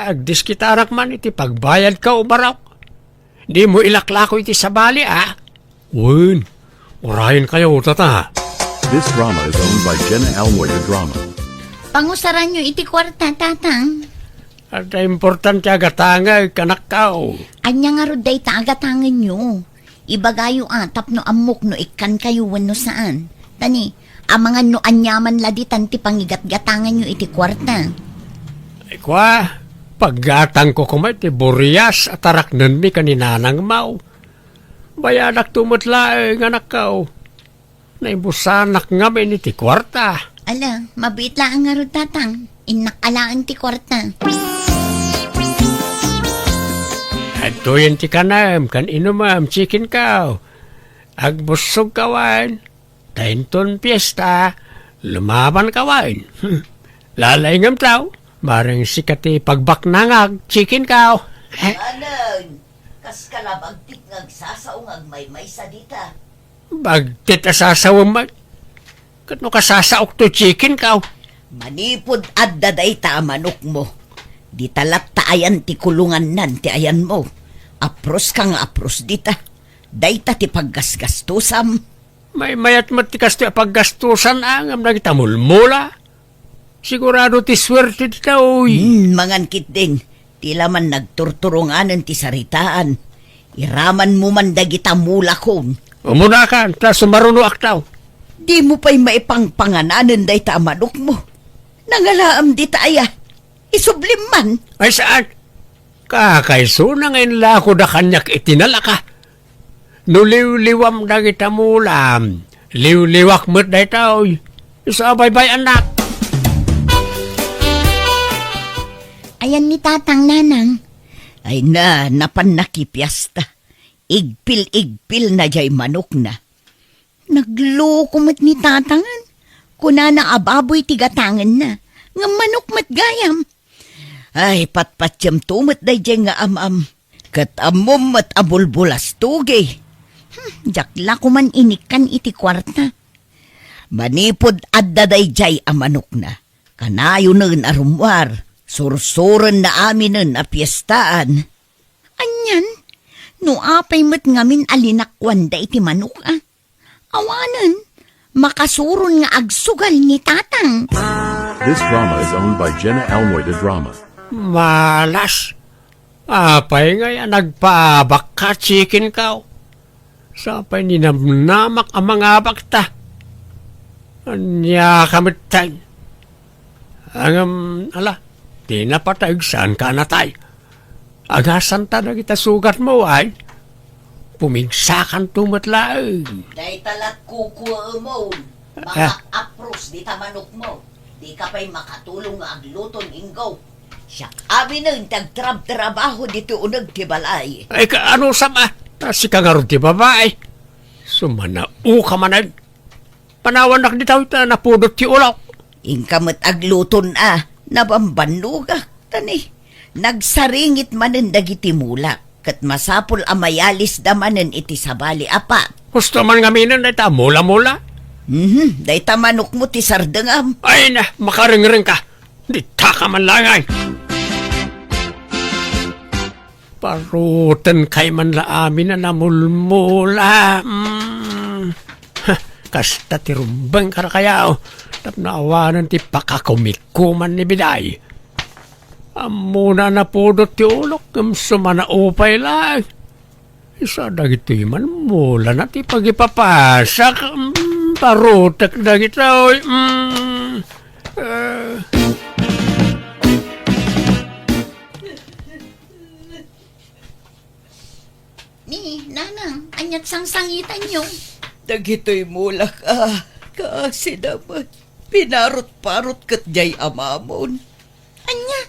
agdiskitarak man iti pagbayad ka umarap. Di mo ilaklako iti sabali, Win, urahin kayo, tata. This drama is owned by Jenna Almoy the Drama. Pangusaran nyo iti kwarta, tatang. At importante agatanga, kanak kao. Anya nga ro day tagatangan nyo. Ibagayo atap no amok no ikan kayo wano saan. Tani, ang mga no anyaman laditan ti pangigat-gatangan nyo iti kwarta. Ay kwa, paggatang ko kumay ti Boreas at araknan mi kaninanang mau. Bayadak tumutla nga nakaw. Naibusanak nga mi ni ti kwarta. Ala, mabit lang nga ro tatang. Inakalaan ti kwarta. At tuyan ti kanam, kan inumam, chicken kaw. Agbusog kawan. Tainton piyesta, lumaban kawan. Lalay ngam tao, barang sikati pagbaknangag, chicken kaw. Anang, kas kalabagtik ngagsasaong agmay-may sa dita. Bagtit asasawang mag. Kano kasasaok to chicken kaw? Manipod adda day ta manok mo. Di talat taayan ti kulungan nan ti ayan mo. Apros ka nga apros dita. Day ta ti paggasgastusam. May mayat matikas ti paggastusan ang nagita mulmula. Sigurado ti swerte ti taoy. Mangan kit din. Tila man nagturturunganan ti saritaan. Iraman mo man dagita mula kon. Umuna ka, ta sumaruno aktaw. Di mo pa'y maipangpangananan day ta manok mo. Nangalaam di ta aya. Isublim man. Ay saan? Kakaiso na ngayon lako da kanyak itinala ka. Nuliw-liwam na kita mulam. Liw-liwak mo't day taoy. Isa bay-bay anak. Ayan ni tatang nanang. Ay na, napan nakipyasta. Igpil-igpil na jay manok na. Nagloko mat ni tatangan. Kuna na ababoy tigatangan na. Nga manok mat gayam. Ay, patpatyam tumot day jay nga amam. Kat amom mat abulbulas tugay. Jakla ko man inikan iti kwarta. Manipod adda day jay amanok na. Kanayo nun arumwar. Sursuron na amin nun apyestaan. Anyan, no apay mat ngamin alinakwan da iti manok Awanan, makasuron nga agsugal ni tatang. This drama is owned by Jenna Almoy the Drama. Malas. Apay nga nagpaabak ka chicken kaw. Sapay ninamnamak ang mga bakta. Anya kamitay. Ala, di napatay saan ka natay. Agasan ta na kita sugat mo ay. Pumigsakan tumatlaang. Day talat kukuha mo. Mga apros di tamanok mo. Di ka pa'y makatulong nga agluton inggo. Siyak abi nun tagtrab-trabaho dito unag tibalay. Ay ano sama? Si kangarod ti babae. Sumanao ka manag. Panawanak di tawit na napudot ti ulok. Ingkamot agluton nabambanluga. Tani, nagsaringit manen dagiti mula. Kat masapul amayalis damanen iti sabali apa. Gusto man nga minan na ita mula-mula. Day tamanok mo ti sardengam. Ay na, makaring-ring ka. Di ka man langay. Parutan kay man la amin na namulmula. Kasta ti rumbang karakayaw. Tapnaawanan ti pakakumikuman ni Biday. Amuna na pudot ti ulok. Sumanaupay lang. Isa dagiti man mula na ti pagipapasak. Parutak dagiti. Ni, nanang, sangitan nyo. Dagito'y mulak kasi naman. Pinarot-parot kat jay amamon. Anya,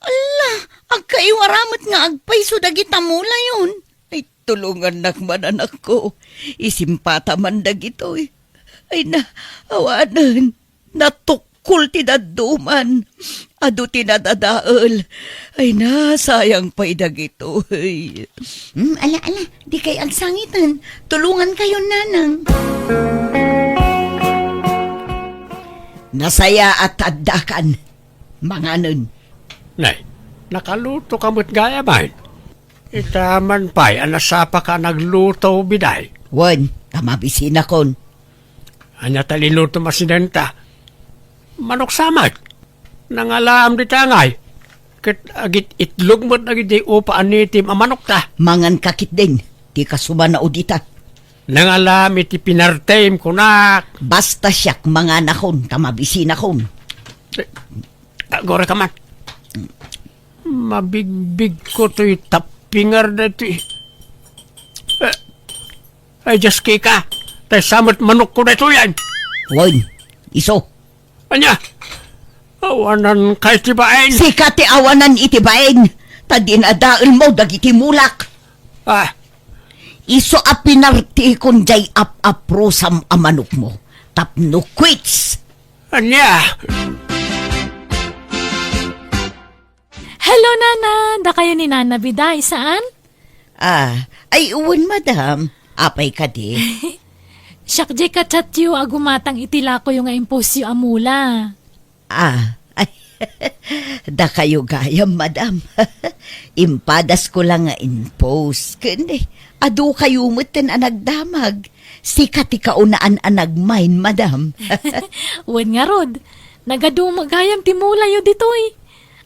ala, agkaiwaramat nga agpay so dagita mula yun. Ay, tulungan nakman anak ko. Isimpata man dagito'y. Ay na, awanan. Natukul tinaduman. Ado tinadadaal. Ay na, sayang pa'y dagito'y. Ala, di kay agsangitan. Tulungan kayo, nanang. Nasaya at addakan. Manganon. Nay, nakaluto ka mo't gaya man. Itaman pa'y anasapa ka nagluto biday. Wan, tamabisin akon. Anya taliluto masinenta. Manok samat. Nangalam di tangay. Kat agit itlog mo't agit di upa anitim a manok ta. Mangan kakit din. Di ka sumana udita. Nangalam iti pinartem kunak. Basta siyak mangan akon. Tamabisin akon. Gore ka man. Mabigbig ko to'y tapingar na ito. Ay, just ka. Tay samot manok ko na ito yan. Wan, iso. Anya, awanan kay tibain. Sika ti awanan itibain. Tadin adaal mo dagiti mulak. Ah, Iso a pinarti kon jay ap-aprosam a manok mo. Tapno quits. anya. Hello, Nana. Da kayo ni Nana Biday. Saan? Ay uwan madam. Apay ka di. Siyak jay kachatyo agumatang itila ko yung impusyo amula. Ay, da kayo gayam madam. Impadas ko lang nga impose. Kundi, adu kayo mutin anagdamag. Sikat ikaunaan anagmain madam. Uwan nga rod. Nagadumagayam timula yo ditoy.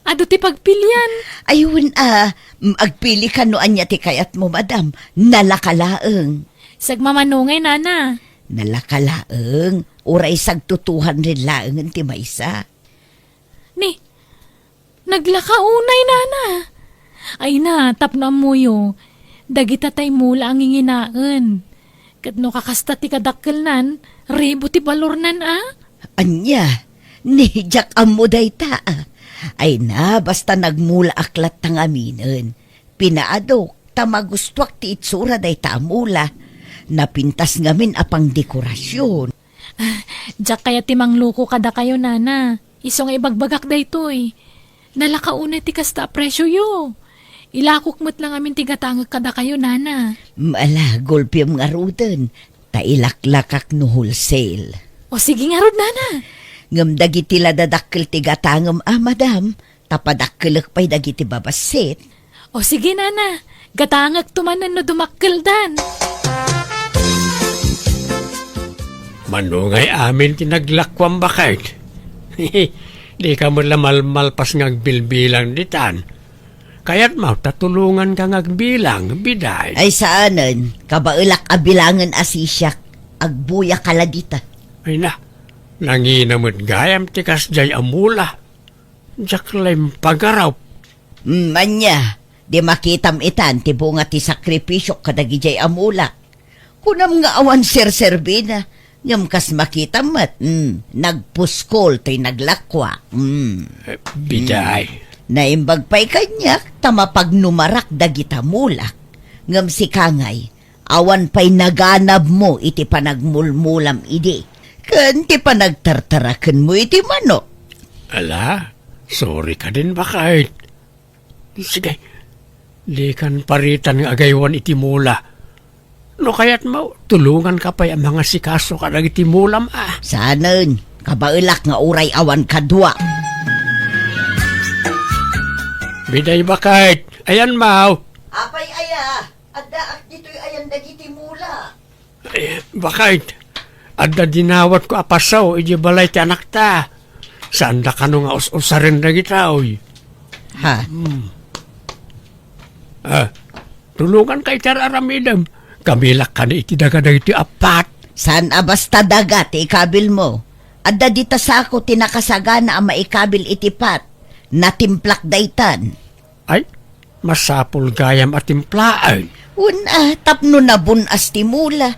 Ado ti pagpilyan. Ayun agpili ka no anya ti kayat mo madam. Nalakalaeng. Sagmamanungay, Nana. Nalakalaeng. Uray sagtutuhan rin laeng ti maysa. Ni, naglakaunay, Nana. Ay na, tapno amuyo. Dagita tay mula ang inginaan. Kat no kakasta ti kadakkelnan, ribo ti balornan Anya, ni jak amo day ta. Ay na, basta nagmula aklat tang aminen. Pinaadok, tamagustwak ti itsura day ta mula. Napintas ngamin apang dekorasyon. Diyak kaya timang luko kada kayo, Nana. Isong ibagbagak daytoy. Nalakaunay ti kasta presyo yo. Ilakok mo't lang amin tigatangag kada kayo, Nana. Mala, golpiyam nga ruden. Tailaklakak no wholesale. O sige nga rod, Nana. Ngam dagiti la dadakkel ti gatangem madam, tapadakkelek pay dagiti babasit. O sige, Nana. Gatangag tumanan no dumakkel dan. Manungay amin tinaglakwam bakit. Di ka mo lamalmalpas ngagbilbilang ditan. Kaya't mau tatulungan ka ngagbilang, biday. Ay saanen, kabailak abilangan asisyak, agbuya kaladita. Ay na, nanginamot gayam tikas jay amula. Jaklaim pagaraw. Anya, di makitam itan, ti bunga ti sakripisyo kadagi jay amula. Kunam nga awan ser-serbina, ngam kas makitam mat, nagpuskol to'y naglakwa. Biday. Naimbag pa'y kanyak, tamapagnumarak dagita mulak. Ngam si Kangay, awan pa'y naganab mo iti panagmulmulam idi. Kan ti panagtartarakan mo iti manok. Ala, sorry ka din ba kahit? Sige, di kan paritan ng agaywan iti mula. No kaya't mo, tulungan ka pa'y ang mga sikaso ka nag iti mulam Saanen, kabailak nga uray awan kadwa. Biday ba kahit? Ayan mau. Apay aya, addaak dito'y ayan dagiti mula. Bakit? Adda dinawat ko apasaw, iji balay ti anak ta. Saan da ka nung us-usarin na gitaoy? Ha? Tulungan kay tararamidam. Kamilak ka na iti daga iti apat. San abasta dagat ikabil mo? Adda dita sa ako tinakasagana ang maikabil itipat. Natimplak daytan. Ay, masapul gayam at timplaan. Tapno na bunas ti mula.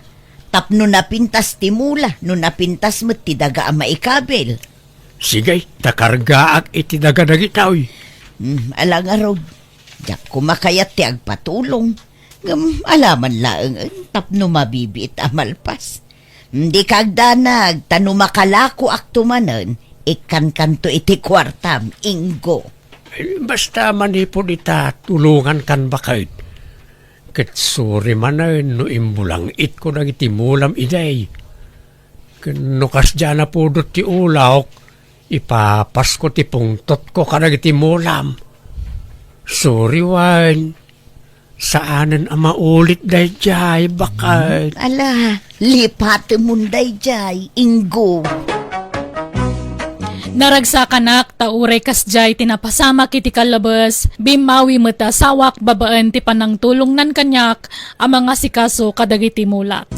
Tapno na pintas ti mula. No napintas mo ti daga ang maikabel. Sigay, takargaak iti dagadagitaw. Alang araw. Diyak kumakayat ti agpatulong. Alaman laang tapno mabibit amalpas. Di kagdanag, tano makalako aktumanan, ikan kanto iti kwartam, inggo. Basta manipod ita, tulungan kan bakit. Katsuri man no imbulang it ko nagitimulam iday. Kanukas dyan na po ti ulawk, ipapas ko ti pungtot ko ka nagitimulam. Sorry, Wan. Saanan ang maulit day jay, bakit? Ala, lipat munday jay, inggo. Naragsakanak tauray kasjay tinapasama kiti kalabas, bimawi mata sawak babaan ti panang tulong nan kanyak, ang mga sikaso kadagiti mulak.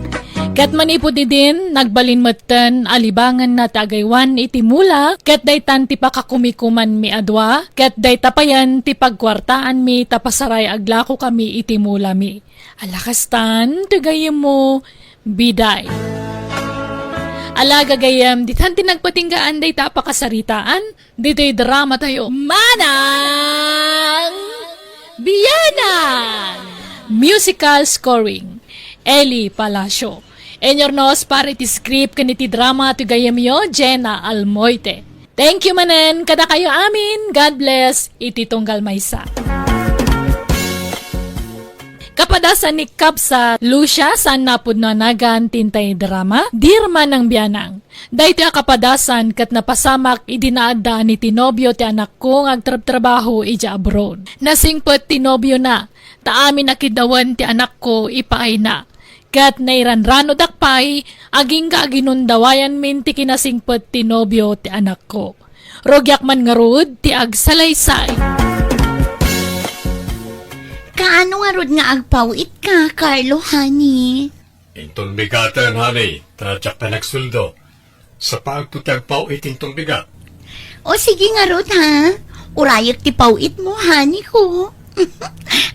Ket manipod din, nagbalin matan alibangan na tagaywan iti mula, ket daytan ti pakakumikuman mi adwa, ket day tapayan ti pagkwartaan mi tapasaray aglako kami iti mula mi. Alakastan, tagayem mo, biday. Alaga gayam, ditan tinagpatinggaan day tapakasaritaan, dito'y drama tayo. Manang Biyanan! Musical scoring, Eli Palacio. Enyornos para iti script kaniti drama ti gayam yo, Jenna Almoite. Thank you manen, kada kayo amin. God bless, iti tunggal maysa. Kapadasan ni Kapsa Lucia sa napod na nagan tintay drama, dirma ng biyanang. Dahito kapadasan kat napasamak idinaada ni tinobyo ti anak kong agtrab-trabaho ija abroad. Nasingpot tinobyo na, taamin nakidawan ti anak ko ipaay na. Kat nairanrano dakpay, aging kaginundawayan min ti kinasingpot tinobyo ti anak ko. Rogyak man ngarud ti agsalaysay. Kaano nga rod nga agpawit ka, Carlo, honey? Intong bigatan, honey. Tradyak na nagsuldo. Sa pagtutagpaw itintong bigat. O sige nga rod, ha? Urayak ti pawit mo, honey ko.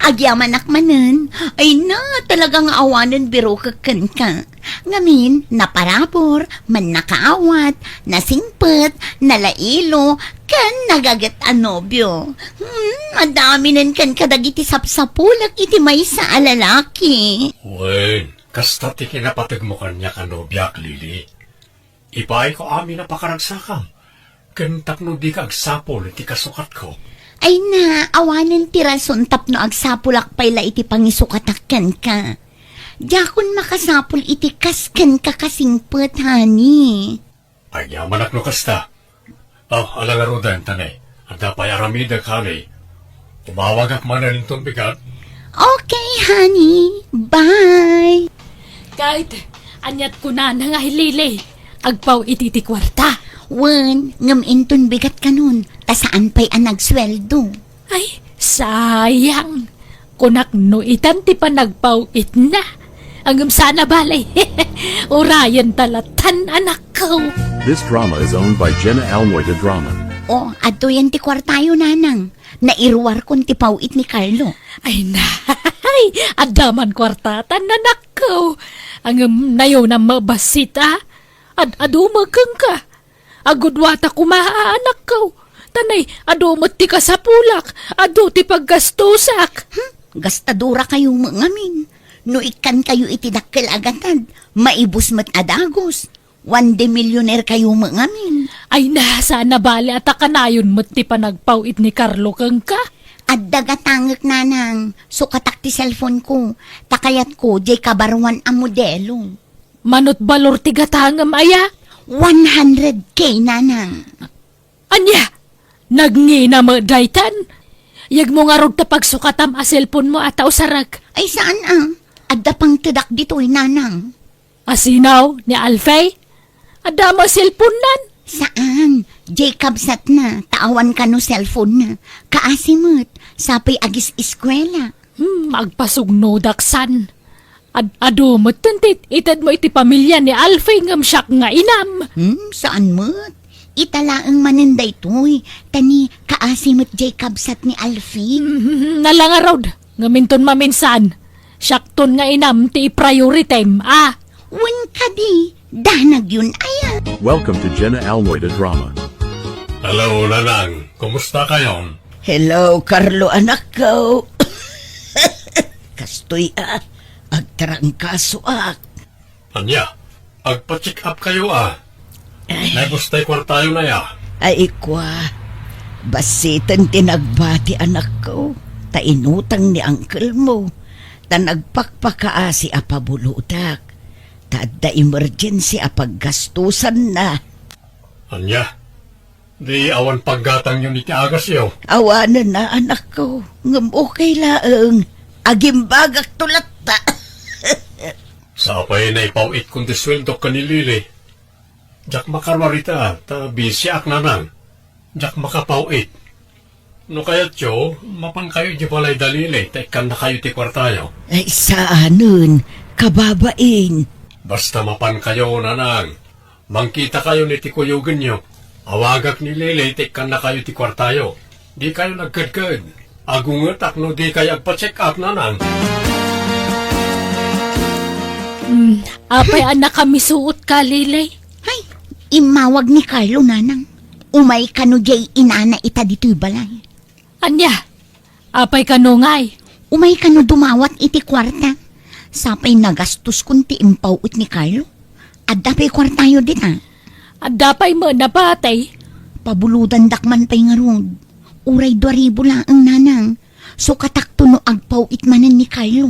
Agyaman akmanan. Ay na, talagang awanan biro kakan ka. Ngamin, naparabor, man nakaawat, nasingpet, nalailo, kan nagagat anobyo. Madami nan kan kadagiti sapsapulak iti may sa alalaki. Wen, kasta ti kinapatag mo kanya kanobyak, Lili. Ipaay ko amin na pakaragsakam. Kantak no di ka agsapol iti kasukat ko. Ay na, awanan ti rason tapno agsapulak payla iti pangisukatakken ka. Diyakon makasapul iti kasken ka kasingpet, honey. Ay yaman no kasta. Alagarudan, tanay. Ang dapay aramida kali. Tumawag ak manan itong bigat. Okay, honey. Bye. Kahit anyat ko na nga hilili, agpaw iti ti kwarta. Wen, ngam inton bigat ka nun. Tasaan pa'y ang nagsweldo. Ay, sayang. Kunak no itan ti panagpaw it na. Angam sana balay. Urayan talatan anak ko. This drama is owned by Jenna Almoita Drama. O, ato yan ti kwartayo, nanang. Nairuwar kon ti pawit ni Carlo. Ay nay, adaman kwartatan anak ko. Angam nayo na mabasita. Adumagang ka. Agudwata kumaa anak ko. Tanay, adumot ti kasapulak. Adu ti paggastusak. Gastadura kayo mangamin. No ikan kayo itidakkel agatan, maibus mat adagos. 1 de millionaire kayo mangamin. Ay nasa na bali at akanayon mo't ti panagpawit ni Carlo kang ka. At dagatangak nanang, sukatak ti cellphone ko. Takayat ko, jay kabarwan ang modelo. Manot balor ti gatangam aya. 100K nanang. Anya, nagngina mo daytan. Yag mo nga rog ta pagsukatam a cellphone mo ataw sarag. Ay saan ang? Adda pang tadak dito'y nanang. Asinaw ni Alfay? Adama cellphone nan. Saan? Jacob sat na, taawan ka no cellphone na. Kaasimot, sapay agis eskwela. Magpasugno daksan. Ado mo tuntit, itad mo iti pamilya ni Alfay ngam siyak nga inam. Saan mo't? Italaang maninday to'y, tani kaasimot Jacob sat ni Alfie. Nalangarod, ngaminton maminsan. Syakton nga inam ti prioritem, ah. Wen ka di, danag yun aya. Welcome to Jenna Almoy the Drama. Hello, Nanang. Kumusta kayo? Hello, Carlo, anak ko. Kastoy agtarangkaso Anya, agpa-check up kayo Nagustay kwartayo na ya. Ay, ikwa. Basitan tinagbati anak ko. Tainutang ni uncle mo. Nagpakpakaa si apabulutak. Tada emergency apaggastusan na. Anya, di awan paggatang yun iti agas yo. Awanan na anak ko. Ngam okay laang. Agimbagak tulat ta. Sa apay na ipawit kung disweldo ka ni Lili. Jak makarwarita, ta bisyak nanang. Jak makapawit. No kaya tiyo, mapan kayo di balay dalili, tekan na kayo ti kwartayo. Ay saanon, kababain. Basta mapan kayo, nanang. Mangkita kayo ni ti kuyugan nyo. Awagak ni Lili, tekan na kayo ti kwartayo. Di kayo nagkadkad. Agungatak no di kayo agpa-check up, nanang. Apay anak kami suot ka, Lilay. Ay, imawag ni Carlo nanang. Umay ka no jay inana ita dito'y balay. Anya, apay kanungay. Umay ka no dumawat iti kwarta. Sapay nagastos kunti impawit ni Carlo. At dapay kwartayo din At dapay mo na patay. Pabuludan dakman pay nga rod. Uray 2,000 lang ang nanang. So katakto no agpawit manan ni Carlo.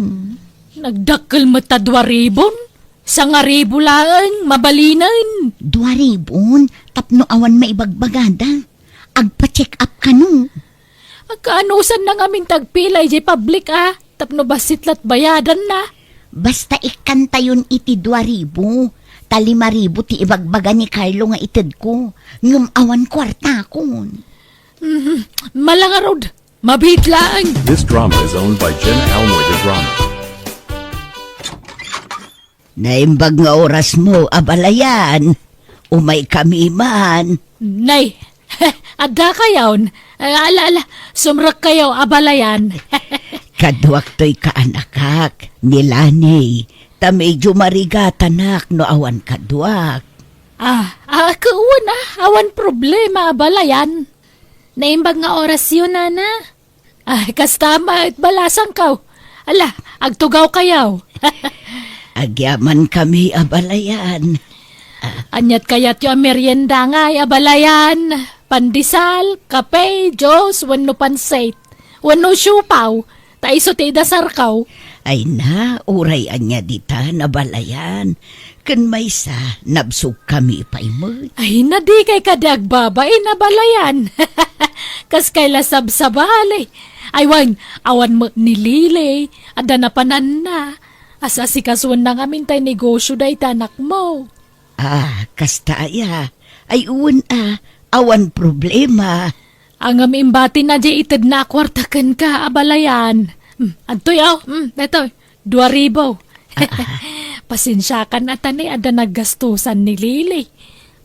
Nagdakkel mo ta 2,000? Sa nga ribo lang, mabalinan. 2,000, tapno awan maibagbagada. Agpa-check up ka no. Agkaanusan na ngamin tagpilay jay public Tapno basitlat bayadan na. Basta ikanta yun iti 2,000. 5,000 ti ibagbaga ni Carlo nga ited ko. Ngam awan kwarta ko. Malangarod, mabitlaan. This drama is owned by Jenna Almoy the Drama. Naimbag nga oras mo, abalayan. Umay kami man. Nay, adda kayaw. Ala, sumrak kayaw abalayan. Kaduak to'y kaanakak, nilanay. Ta medyo marigatanak no awan kaduak. Kauwan awan problema abalayan. Naimbag nga oras yun, nana. Kastama at balasang kaw. Ala, agtugaw kayaw. Agyaman kami abalayan. Anyat kayat yung merienda nga abalayan. Pandisal, kape, Diyos, wano pansait. Wano syupaw, taiso ti dasar kaw. Ay na, uray anya dita nabalayan. Kan may sa, nabsuk kami pa'y mo. Ay na di kay kadag babae na balayan. Kas kay lasab sa bali. Ay awan mo nililay, ada na panan na. Asa si kaswan na ngamin tay negosyo day tanak mo. Kastaya. Ay uwan awan problema. Ang amimbati na di ited na kwartakan ka, abalayan. Antoy eto, 2,000. Pasensyakan at tanay ada naggastusan ni Lili.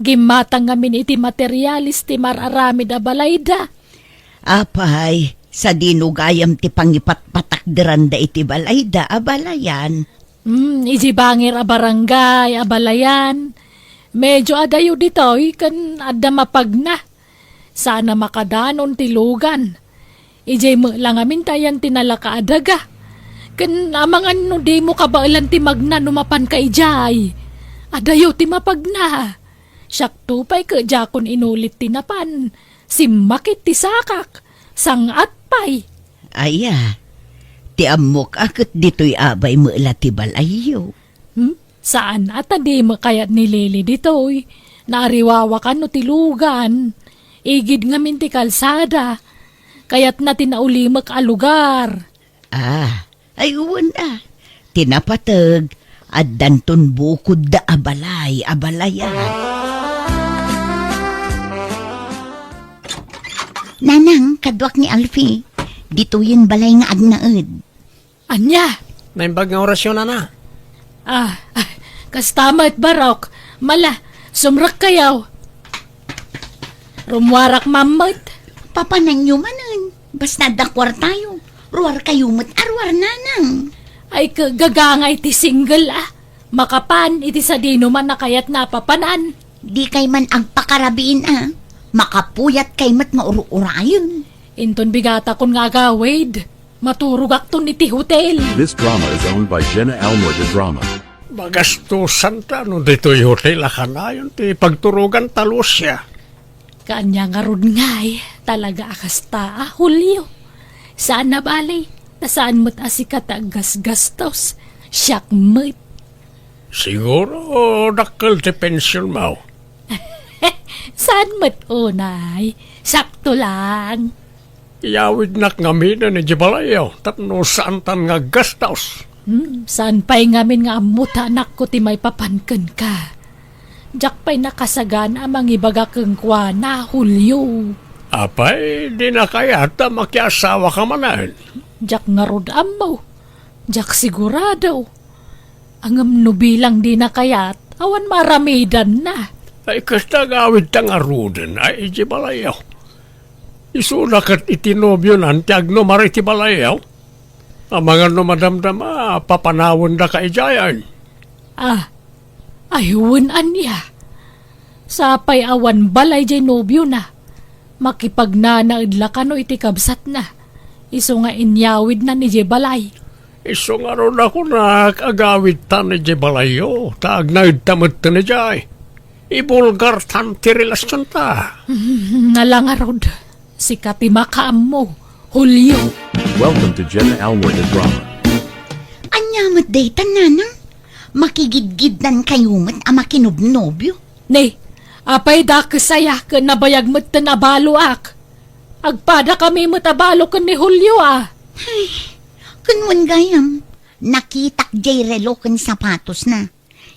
Gimatang ngamin iti materialis ti mararamid abalayda. Apay, sa dinugayam ti pangipatpatakdiran da iti balayda, abalayan. Iji bangir a barangay, abalayan. Medyo adayo ditoy, kan ada mapagna. Sana makadanon tilugan. Iji mo lang amin tayan tinalaka adaga. Kan amangan no di mo kabailan ti magna numapan ka ijay. Adayo ti mapagna. Siyak tupay ka jakon inulit tinapan. Simakit ti sakak. Sangat pay. Aya, ti amok akit dito'y abay mo ila ti balayo. Saan at di mo kayat ni Lili ditoy? Naariwawa ka no tilugan. Igid nga min ti kalsada. Kayat na tinaulimak a lugar. Ay uwan tinapatag at danton bukod da abalayan. Nanang, kadwak ni Alfie. Dito yun balay nga agnaed. Anya? Naimbag nga orasyon na. Kastama at barok. Mala, sumrak kayaw. Rumwarak mamot. Papanan nyo manan. Basta dakwar tayo. Ruwar kayo mat arwar nanang. Ay kagagangay ti single Makapan iti sa dino man nakayat napapanan. Di kay man agpakarabiin Makapuyat kay mat nga uru-urayon. Inton bigata kon nga gawid. Maturugak ton iti hotel. This drama is owned by Jenna Almoy the Drama. Magastusan ta no dito'y hotel akanayon ti pagturugan talos siya. Kanya nga rod ngay, talaga akasta Julio. Saan na balay? Nasaan mo't asikat gasgastos? Siyak mo't. Siguro dakkel ti pensyon mo. Saan mo't unay? Sakto lang. Iyawid nak ngamin ni Jibalayaw tapno saan tan nga gastos. Saan pa'y ngamin nga amuta anak ko ti may papankan ka? Diyak pa'y nakasagan amang ibaga keng kwa na Julio. Apay, di na kayata makiasawa ka manan. Diyak nga rod amaw. Diyak sigurado. Ang bilang di na kayat, awan maramidan na. Ay kasta gawid tang aruden ay Jibalayaw. Isulakat itinobyo nan tiagno mariti balayaw. Ang mga numadamdama, papanawon da ka ijayan. Ayun anya. Sapay awan balay jay nobyo na. Makipagnanaidla ka no iti kabsat na. Iso nga inyawid na ni jay balay. Iso nga ron ako na agawid ta ni Jibalayo. Taag na idtamot ta ni jay. Ibulgar tan ti relasyon ta. Nalangarod. Sikati makaam mo, Julio. Welcome to Jenna Almoy the Drama. Anyamat daytan nanang. Makigidgiddan kayo mat makinubnobyo. Ne, apay da kasaya ka nabayag mo't tanabalo ak. Agpada kami mo't abalo ka ni Julio Kunwan gayam, nakitak jay relo kan sapatos na.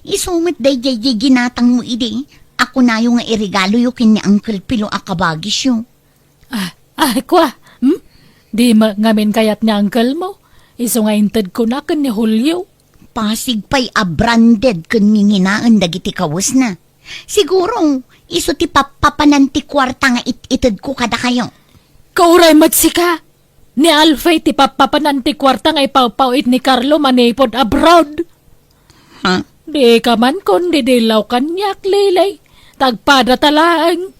Isumit day jay ginatang mo ide. Ako na yung irigalo yung kin ni Uncle Pilo akabagis yun. Kwa, Di ngamin kayat ni uncle mo. Iso nga intad ko na kan ni Julio. Pasig pa'y abranded kun ninginaan dagiti kawas na. Siguro, iso ti papapananti kwarta nga itid ko kada kayo. Kauray matsika. Ni Alfay ti papapananti kwarta nga ipawpawit ni Carlo manipod abroad. Ha? Di ka man kundi dilaw kanyak lilay. Tagpada talang.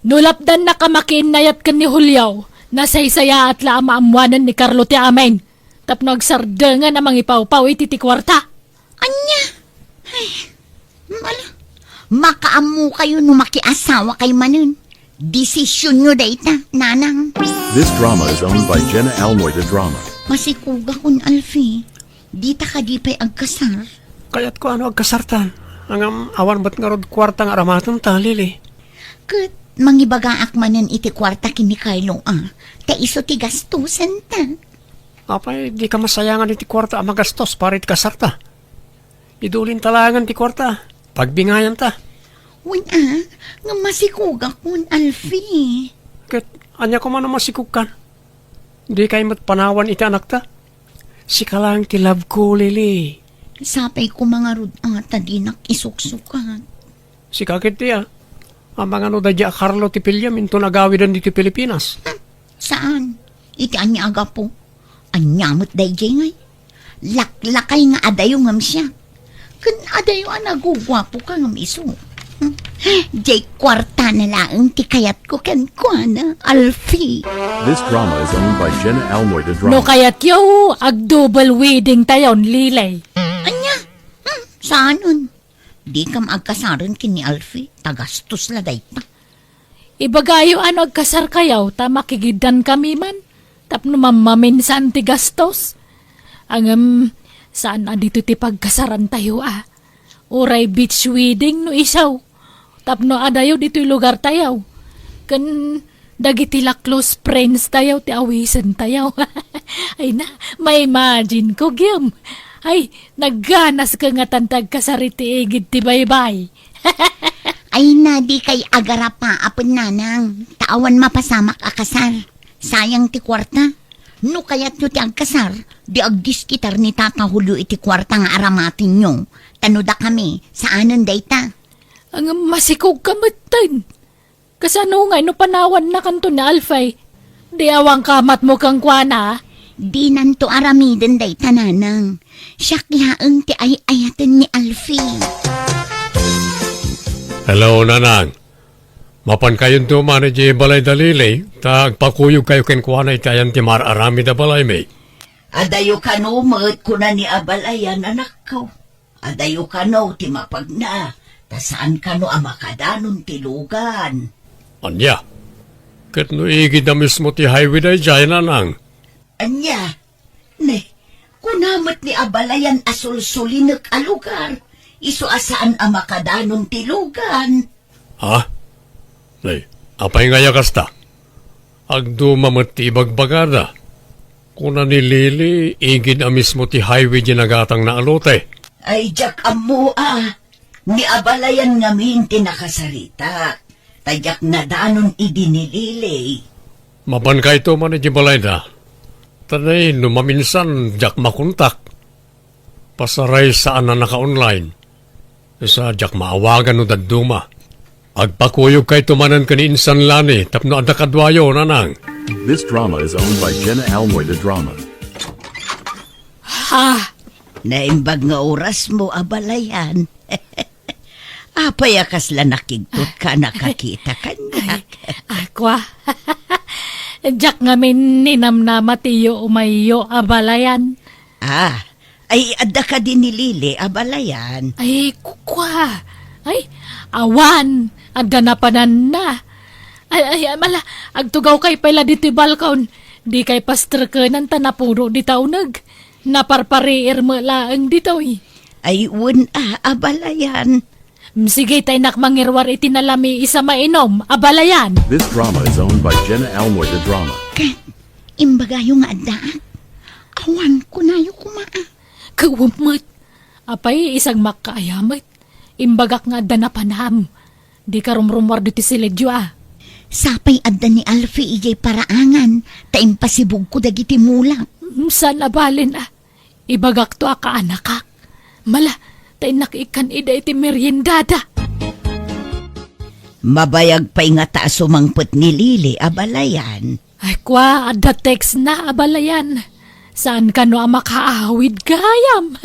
Nulapdan na kamakin nayat kan ni Julio. Nasaysaya at laamaamuanan ni Carlo ti amen. Tapno agsardangan namang ipawpawit iti kwarta. Anya? Ay, makaamu kayo no makiasawa kay manun. Desisyon nyo dayta, nanang. This drama is owned by Jenna Almoy the Drama. Masikuga kun Alfie. Dita ka di pa'y agkasar. Kaya't ko ano agkasartan. Ang awan ba't nga rod kwartang aramaton talili. Kat, mangibagaak manan iti kwarta kini Carlo Ta iso ti gastusan ta. Apay, di ka masayangan iti kwarta ang magastos para iti kasarta. Idulin talangan ti kwarta. Pagbingayan ta. Wala, nga masikuga kun Alfie. Ket, anya ko man ang masikugkan. Di kayo matpanawan iti anak ta. Si ka lang ti love ko, Lili. Sapay ko mga rod tadinak isuksukan. Si kakit tiya. Ang mga no dadya Carlo ti Pilyam into nagawidan dito Pilipinas. Saan? Iti anya aga po. Anyamot day jay ngay. Laklakay nga adayo ngam siya. Kun adayo nagugwapo ka ngam iso. Jay kwarta na laang ti kayat ko kan kuana, Alfie. This drama is owned by Jenna Almoy the No Drama. kayat yaw, ag-double wedding tayon lilay. Anya? Saan nun? Di kam agkasaran kini Alfie. Tagastos la dayta. Ibagayo ano agkasar kayaw, ta makigidan kami man. Tapno mamaminsan ti gastos. Saan dito ti pagkasaran tayo Uray beach wedding no isaw. Tapno adayo dito'y lugar tayo. Kan dagiti la close friends tayo, ti awisan tayo. Ay na, may imagine ko, Gim. Ay, nagganas ka nga tantag kasariti igid ti baybay. Ay na di kay agara pa apon nanang. Taawan mapasamak akasar. Sayang ti kwarta. No kayat nyo ti agkasar, di agdiskitar ni Tata Julio iti kwarta nga aramatin nyo. Tanuda kami, saanan dayta? Ang masikog kamatan. Kasano nga no panawan na kanto na Alfay. Di awang kamat mo kang kwana. Di nanto aramiden day tananang. Siyak laeng ti ay-ayatan ni Alfie. Hello, Nanang. Mapan kayon tuman ni balay dalili, tagpakuyog kayo kenkuanay tayan ti mararami da balay may. Adayo ka no, maat ko na ni abalayan, anak ko. Adayo ka no, ti mapagna. Tasaan ka no, amakadanon ti lugan. Anya, kat no igid na mismo ti highway day jay, Nanang. Anya, ne, kunamat ni abalayan asul-sulinek alugar. Iso asaan amakadanon ti lugan. Ha? Nay, apay nga yakasta? Agdumamat ti bagbagada. Kuna ni Lili, igid na mismo ti highway ginagatang na alote. Ay, jak amo ni abalayan ngamin ti nakasarita. Tadyak na danon idinilili. Mapan ka ito man ni balay na. Tanay, numaminsan, jak makuntak. Pasaray saan na naka-online. Isa, jak maawagan no daduma. Agpakuyog kay tumanan ka ni Insan Lani, tapno ada kadwayo, Nanang. This drama is owned by Jenna Almoy the Drama. Ha! Naimbag nga oras mo, abalayan. Apay akasla nakigtot ka nakakita kanyak. Akwa. Jak ngamin ninamnama tiyo umayo abalayan. Ay adda ka din ni Lili, abalayan. Ay, kukwa. Ay, awan. Agda na panan na. Ay, mala. Agtugaw kay pala dito balkon. Di kay pastrakanan ta napuro di taunag. Naparpariir mo laang dito eh. Ay abalayan. Sige tay nakmangirwar itinalami isa mainom, abalayan. This drama is owned by Jenna Almoy the Drama. Ken, imbaga yung adda. Awan ko na yung kumaa. Kawamot. Apay isang makaayamat. Imbagak nga adda na panam. Di ka rumrumwar dito si Ledyo Sapay adda ni Alfie ijay paraangan. Taim pasibog ko dagiti mulak. Saan abalin Ibagak to akaanakak. Mala, tay nakikan ida iti meriendada. Mabayag pa'y nga taas sumangpot ni Lili, abalayan. Ay kwa, adda text na abalayan. Saan ka no makaawid gayam?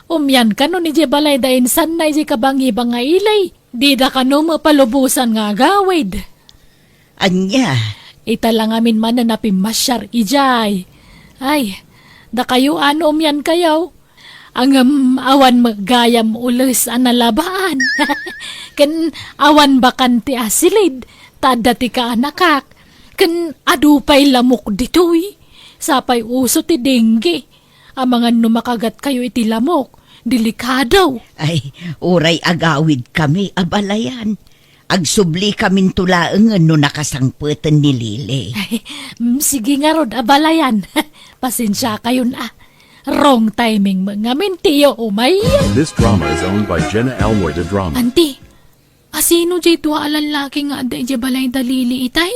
Umyan ka no ni Jebalay da insan na isi kabangibang nga ilay. Di da ka no mapalubusan nga gawid. Anya, Ita lang amin man na napimasyar ijay. Ay, da kayo ano umyan kayaw? Ang awan magayam ulis analabaan. Ken awan bakan ti asilid, tada ti ka anakak. Ken adupay lamok ditoy. Sapay uso ti dengue. Ang mga numakagat kayo iti lamok, delikado. ay uray agawid kami, abalayan. Agsubli kamin tulaengan no nakasangputan ni Lili. Ay, sige nga rod, abalayan. Pasensya kayo na. Wrong timing mga mintiyo umay. This drama is owned by Jenna Almoy the Drama. Auntie, asino jay tuwa alalaki nga aday jay balay dalili itay?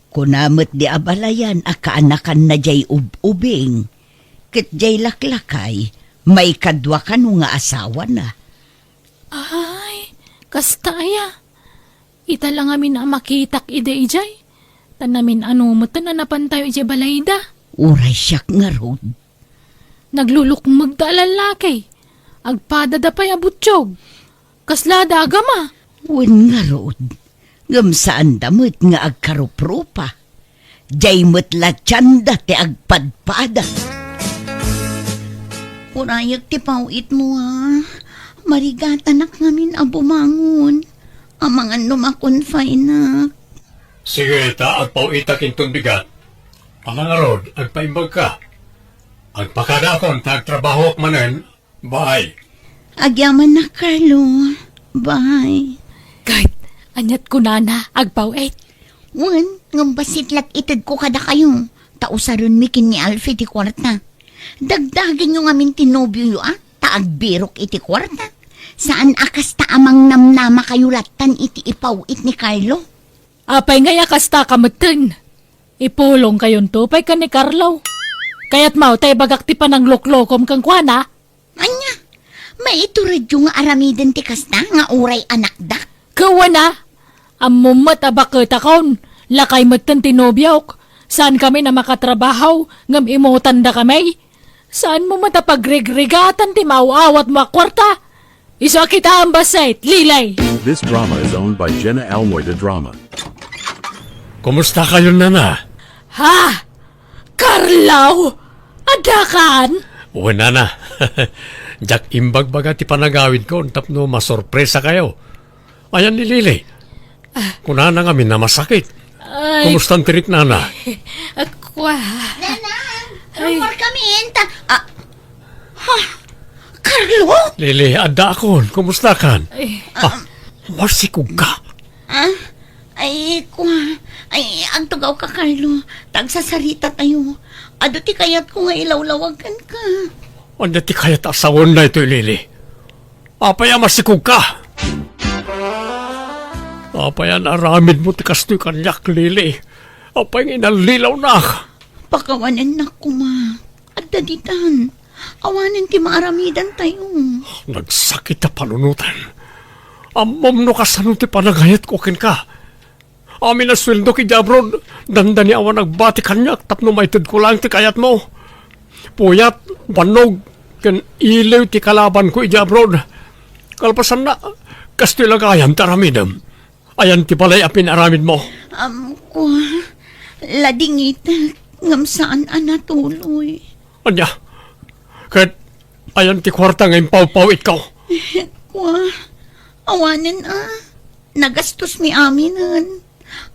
Kunamot di abalayan, akaanakan na jay ubing. Kit jay laklakay, may kadwa ka no nga asawa na. Ay, kastaya. Ita lang amin na makitak ide ijay. Tanamin ano mo na napantayo ijay balay da. Uray siyak nga rod. Naglulukmag da lalaki. Agpada da pa'y abutsyog. Kaslada agama. Wen nga rod. Ngam saan damot nga agkaruprupa. Jay mo't latyanda ti agpadpada. Urayag ti pawit mo Marigat anak ngamin abumangon. Amangan numakonfine na. Sige, agpaw itak intong bigat. Ang rod, agpaimbag ka. Agpakadakon, tagtrabaho manen, bye. Agyaman na, Carlo. Bye. Kahit anyat ko na agpawit. Wan, ngambasitlat itad ko kada kayo. Tausaron mikin ni Alfie ti kwarta. Dagdagin yung amin tinobyo taagbirok iti kwarta. Saan akas taamang namnama kayo latan iti ipawit ni Carlo? Apay ngaya kasta kamatan. Ipulong kayon to, pay ka ni Carlo. Kaya't mau tay bagak ti panang loklokom kang kwana. Anya, maiturad yung aramiden ti kasta nga uray anak da. Kawana, amumat abakit akon. Lakay matan tinobyaok. Saan kami na makatrabaho? Ngam imutan da kami? Saan mo matapagregregatan ti mauawat mo kwarta? Iso kita ang basait, lilay. This drama is owned by Jenna Almoy the Drama. Kumusta kayo, Nana? Ha? Carlo? Adakan? O, Nana. Jak imbag baga ti panagawid ko, tapno masorpresa kayo. Ayan ni Lili. Kunana kami na masakit. Ay, Kumusta ang tirik, Nana? akwa. Nanang, Ay. rumor kami enta. Carlo? Lili, ada akon. Kumusta kan? Ay, Marsikog ka. Ay, ang tugaw ka, Carlo. Tagsasarita tayo. Ado ti kayat ko nga ilawlawagan ka. Ano ti kaya tasawon na ito, Lili? Apaya marsikog ka. Apaya naramid mo ti kastoy kanyak, Lili. Apaya inalilaw na. Pakawanan na ko, ma. At daditan. Awanin ti maaramidan tayo. Nagsakit na panunutan. Amam no kasano ti panagayat ko ken ka. Amin na sweldo ki Jabrod. Dandani awan nagbati kanyak tapno maitud ko lang ti kayat mo. Puyat, banog, ken ilaw ti kalaban ko Jabrod. Kalpasan na, kastoy lagayam taramidam. Ayan ti palay apin aramid mo. Ko, ladingit. Ngam saan anatuloy. Anya, ket ayan ti kwarta ngayon paw-paw ikaw. Kwa, awanin nagastos mi aminan.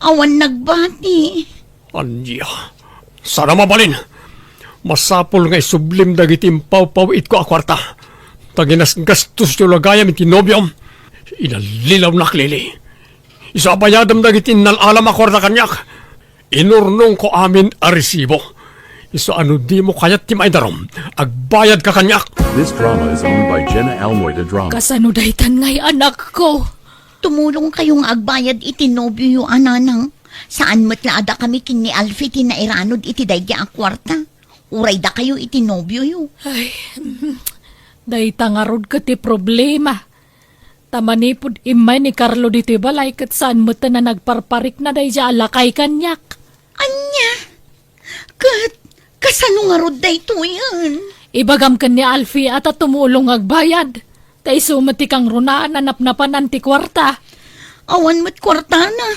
Awan nagbati. Anya, sana mabalin. Masapol nga isublim dagiti paw-paw it ko a kwarta. Taginas gastos yung lagayam iti nobyom. Inalilaw na klili. Isabayadam dagiti nalalam a kwarta kanyak. Inurnong ko amin a resibo. Iso ano di mo kayat ti maidarom. Agbayad ka kanyak. This drama is owned by Jenna Almoy the Drama. kasano daytan ngay anak ko? Tumulong kayong agbayad iti nobyo yung ananang. Saan matlaada kami kin ni Alfie tinairanod iti dayga ang kwarta. Uray da kayo iti nobyo yu. Ay, dayta nga rod ka ti problema. Tamanipod imay ni Carlo dito balay kat saan mo ta na nagparparik na day dya alakay kanyak. Anya? Kasano nga rod da ito yan? Ibagam ka ni Alfie at tumulong agbayad. Tay sumati kang runaan na napnapan anti kwarta. Awan mo't kwarta na.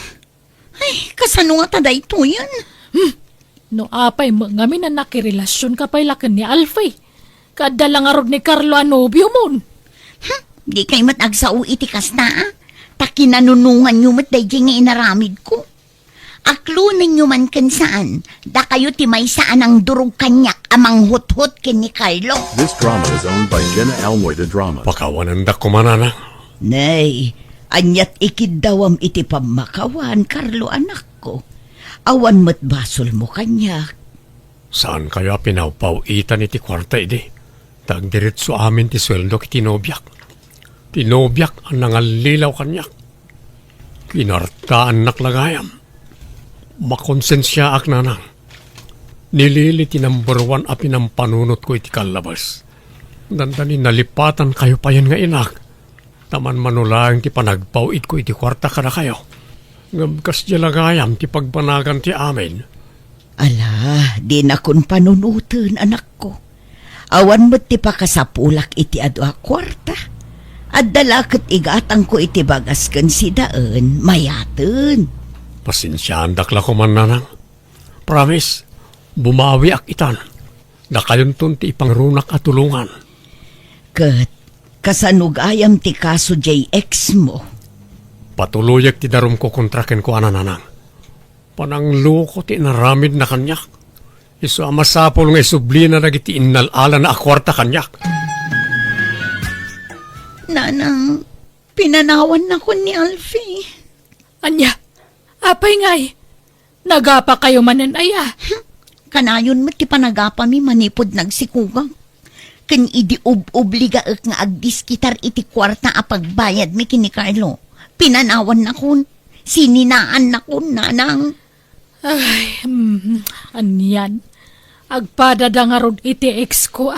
Ay, kasano nga tada ito yan? No apay mo ngamin na nakirelasyon ka pa'y lakan ni Alfie. Kadala nga rod ni Carlo anobyo mon. Di kay mat agsao iti kasta takinanunungan nyo mat day nga inaramid ko. Aklo ninyo man kan saan, da kayo timay saan ang durog kanyak amang hut-hut ken ni Carlo. This drama is owned by Jenna Almoy the Drama. Pakawanan da kumanana. Nay, anyat ikidawam iti pamakawan, Carlo anak ko. Awan mo't basol mo kanyak. Saan kayo pinawpaw-itan iti kwarta iti? Tagdiritso amin ti sweldo ki tinobyak. Tinobyak ang nangalilaw kanyak. Kinartaan naklagayam. Makonsensya ak nanang. Nilili ti number 1 api ng panunot ko iti kalabas. Dandani nalipatan kayo pa yan nga inak. Taman manulang ti panagpawit ko iti kwarta ka na kayo. Ngabkas di lagayam ti pagpanagan ti amin. Ala, di na kun panunutan anak ko. Awan mo't ti pakasapulak iti adu a kwarta. At dalakot igatang ko iti bagas kan si daan, mayatan. Pasinsyahan dakla ko man nanang. Promise, bumawi ak itan. Dakayon ton ti ipangrunak at tulungan. Kasanugayam ti kaso JX mo. Patuloyak ti darum ko kontraken ko anananang. Panangluko ti naramid na kanyak. Iso amasapol nga isubli na nagiti innalala na akwarta kanyak. Nanang, pinanawan na ko ni Alfie. Anya, apay ngay. Nagapa kayo manan aya. Kanayon mo ti panagapa mi manipod nagsikugang. Ken idi obligaek nga agdiskitar iti kwarta a pagbayad mi kini Carlo. Pinanawan na kun. Sininaan na kun, nanang. Ay, anyan. Agpadada nga rod iti ex ko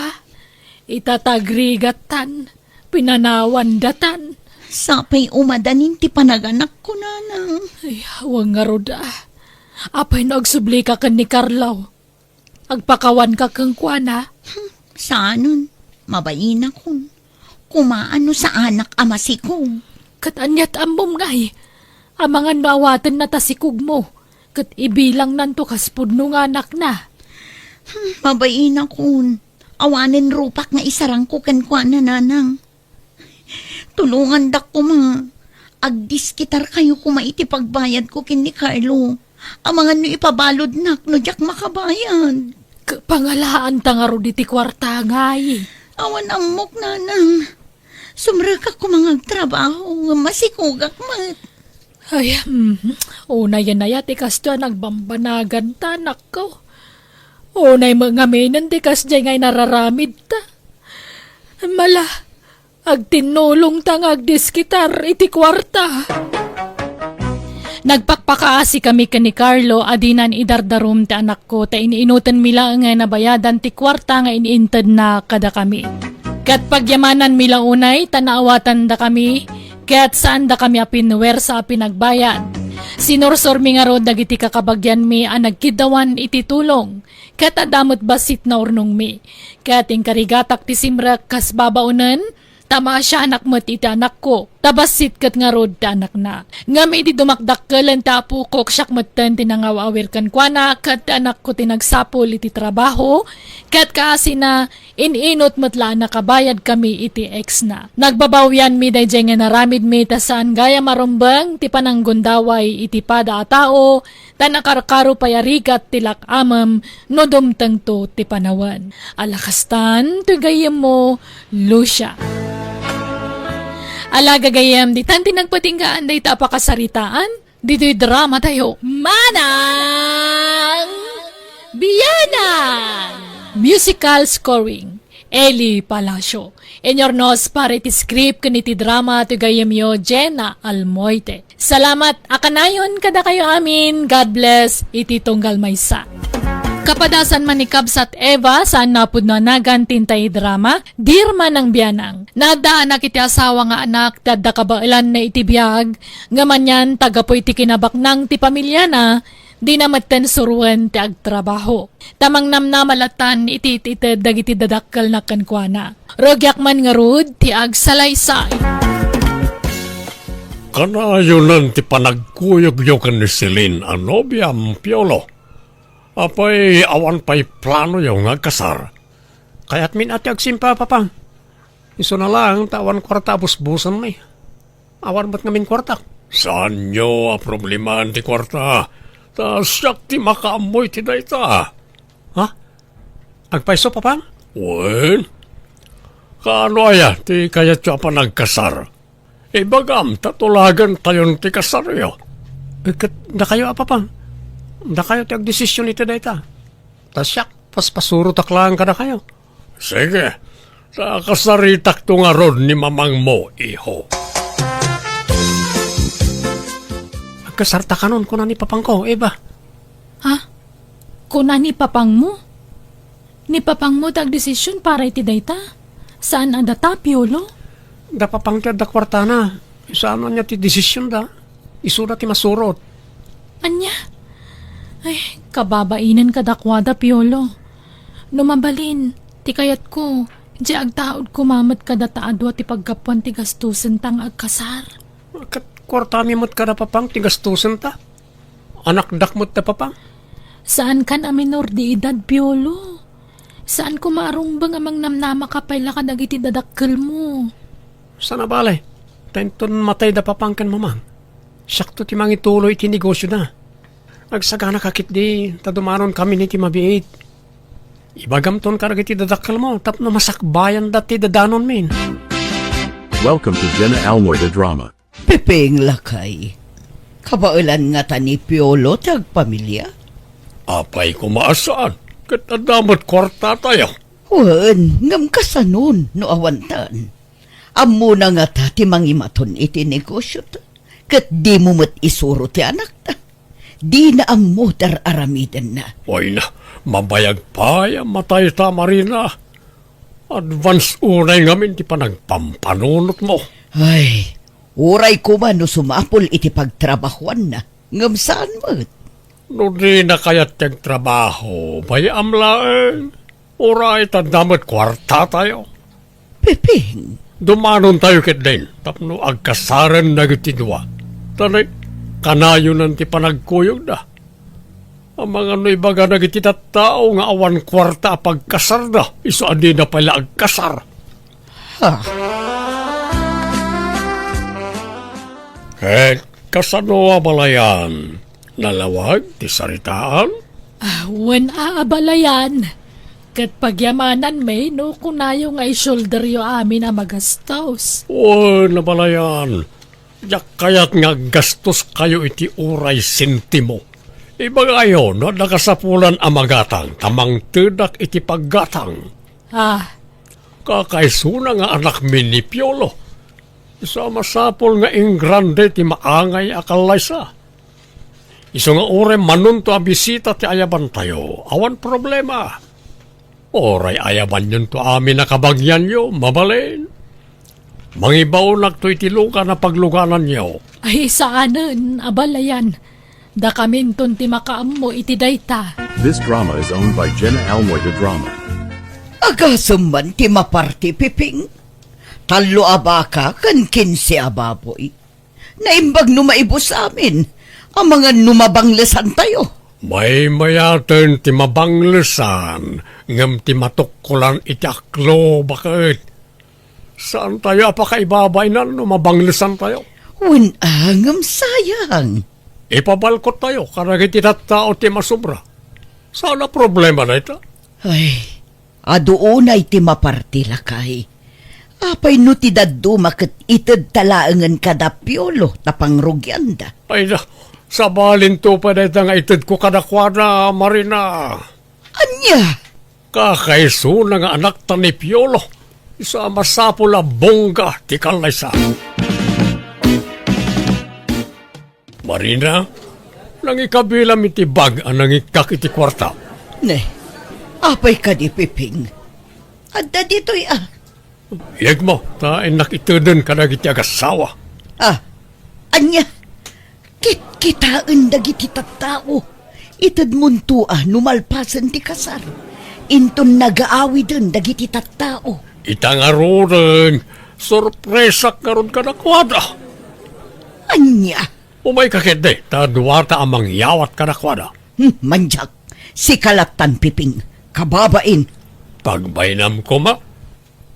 Itatagrigatan. Pinanawan datan. Sapay umadanin ti panaganak ko, nanang. Ay, huwag nga rod Apay na agsubli ka kan ni Carlo. Agpakawan ka kang kuana. Saanon, mabayin ako. Kumaano sa anak ama si kong. Kat anyat ambom ngay. Amangan maawatan na tasikog mo. Kat ibilang nanto kaspud nung anak na. Mabayin ako. Awanin rupak nga isarang ko kan kwa na nanang. Tulungan dak ko mga. Agdiskitar kayo kumaiti pagbayad ko kin ni Carlo. Amangan nyo ipabalod nak no jak makabayad. Pangalaan tangaro diti kwarta ngay. Awan amok nanang. Sumraka ko mga trabaho nga masikugak mat. Ay, una yan na yati kasto nagbambanagan ta, nako. Unay mga menan di kas dyan ngay nararamid ta. Mala, agtinulong ta nga agdiskitar iti kwarta. Nagpakpakaasi kami ka ni Carlo, adinan idardarum ti anak ko, ta iniinutan mila nga nabayadan ti kwarta nga iniintad na kada kami. Kat pagyamanan mila unay, tanaawatan da kami, kaya't saan da kami apinwer sa pinagbayad. Sinorsor mi nga ro dagiti kakabagyan mi ang nagkidawan iti tulong. Kaya't adamot basit na urnong mi. Kaya't ingkarigatak ti simrak kas babaunan, tama siya anak mo ti anak ko. Tabasit kat nga rod ti anak na. Nga may di dumakdakkelan ta po kok siyak matan tinangawawir kan kwa na kat anak ko tinagsapol iti trabaho. Kat kaasi na ininot matla nakabayad kami iti ex na. Nagbabawyan mi day nga naramid mi tasaan gaya marumbang ti pananggundaway iti pada a tao. Tanakarkaro payarigat tilak amam no dumtang to ti panawan. Alakastan tugayem mo Lucia. Alaga gayam, di tanti nagpatinggaan day tapakasaritaan. Dito'y drama tayo. Manang Biyanan! Musical scoring. Eli Palacio. Enyornos para iti script kaniti drama to gayam yo Jenna Almoite. Salamat akanayon kada kayo amin. God bless iti tunggal maysa. Kapadasan man ni Kabsat Eva saan napud na nagantintay drama, dirma ng biyanang. Nadaan na kiti asawa nga anak, tadda kabailan na itibiyag, nga manyan taga po iti kinabak ng ti pamilya na, di na maten suruan ti agtrabaho. Tamang namnamalatan iti dagiti dadakkel na kankwana. Rogyak man nga rud ti agsalaysay. Kanayonan ti panagkuyog-yogan ni Celine ang nobyam Piolo. Apay awan pa'y plano yung agkasar. Kaya't min ati agsimpa papang. Iso na lang tawan kwarta busbusan na eh. Awan ba't ngamin kwarta? Saan nyo a problemahan ti kwarta? Ta siyak ti makaamoy ti dayta. Ha? Agpaiso papang? Wen? Kaano aya ti kayat siya pa nagkasar? Bagam tatulagan tayon ti kasaryo. Kat na kayo papang? Da kayo tiyag desisyon ito dayta. Tasyak, paspasurot aklaan ka na kayo. Sige, sa kasaritak to nga ron ni mamang mo, iho. Magkasarta ka nun kuna ni papang ko, Eva. Ha? Kuna ni papang mo? Ni papang mo tag desisyon para iti dayta? Saan ang data, Piolo? Da papang tiyad da kwarta na. Saan niya ti desisyon da? Isurat ti masurot. Anya? Ay, kababainan ka dakwada, Piolo. Numabalin, ti kayat ko, di agtaod kumamat ka dataadwa ti pagkapuan ti gastusan tang agkasar. Kat kwarta mi mo't ka na papang ti gastusan ta. Anak dakmot ta papang. Saan kan a minor di edad, Piolo? Saan kumarumbang amang namnama ka pala ka dagiti dadakkel mo? Sana balay? Tenton matay da papang kan mamang. Sakto ti mangituloy ti negosyo na. Agsagana kakit di, tadumaron kami ni ti mabiit. Ibagamton karagiti dadakkel mo, tapno masakbayan dati dadanon min. Welcome to Jenna Almoy the Drama. Pepeng lakay. Kabailan nga ta ni Piolo tagpamilya. Apay kumaasaan, kat adamot kwarta tayo. Wen, ngam kasanon no awantan. Ammo na nga ta ti mangimaton iti negosyo ta. Kat di mo mat isuro ti anak ta. Di na ang motor aramiden na. Oy na, mabayag pa yung matay ta marina. Advance unay ngamin ti panagpampanunot mo. Ay, uray ko man no sumapol iti pagtrabahuan na. Ngam saan mo't? No di na kaya't tiyang trabaho, may amlaen. Oray tandamot kwarta tayo. Piping, Dumanon tayo kit din, tapno agkasaran na gitinwa. Tanay, kanayo nan ti panagkuyog na. Ang mga no'y baga na gititattao nga awan kwarta pagkasar na, iso adi na pala agkasar. Kasano balayan? Nalawag ti saritaan? Wen aabalayan. Kat pagyamanan may no kunayo nga i-shoulder yo amin na magastos. O, nabalayan. Yak kayat nga gastos kayo iti uray sentimo. Iba ngayon, no, nakasapulan ang magatang, tamang tedak iti paggatang. Kakaisuna nga anak mi ni Piolo. Isa masapol nga ingrande ti maangay akalaysa. Iso nga ure manunto a bisita ti ayaban tayo. Awan problema. Oray ayaban yun to amin nakabagyan yo, mabalin. Mangibaw nagto iti luka na pagluganan yo. Ay saanen, abalayan. Da kaminton ti makaammo iti dayta. This drama is owned by Jenna Almoy the Drama. agasam man ti maparti Piping. Talo abaka kan 15 ababoy. Naimbag numaibos sa amin ang mga numabanglesan tayo. May mayaten ti mabanglesan, ngam ti matukkulan iti aklo, bakit? Saan tayo apakaibabay na no mabanglesan tayo? Winangam sayang. Ipabalkot tayo, karagit itatao ti masubra. Sana problema na ito? Ay, adoonay ti maparti lakay. Apay no ti daddo maket ited talaangan kada piolo tapang rugyanda. Ay na, sabalin to pa na nga itid ko kadakwada, Marina. Anya? Kakaiso na nga anak ta ni Piolo. Isa masapula bongga ti kalaysa. Marina, nangikabilam iti bag ang nangikak iti kwarta. Ne, apay ka di Piping. Adda dito'y Iyag mo, ta nakitudon ka na iti agasawa. Anya? Kitaan dagiti tattao. Ited muntua numalpasan ti kasar. Inton nagaawi dun dagiti tattao. Itangaroon, sorpresa karon ka na kwada. Anya? Umay kakit ta duwata amang yawat ka na kwada. Manjak, si Kalatan Piping, kababain. Pagbainam ko ma,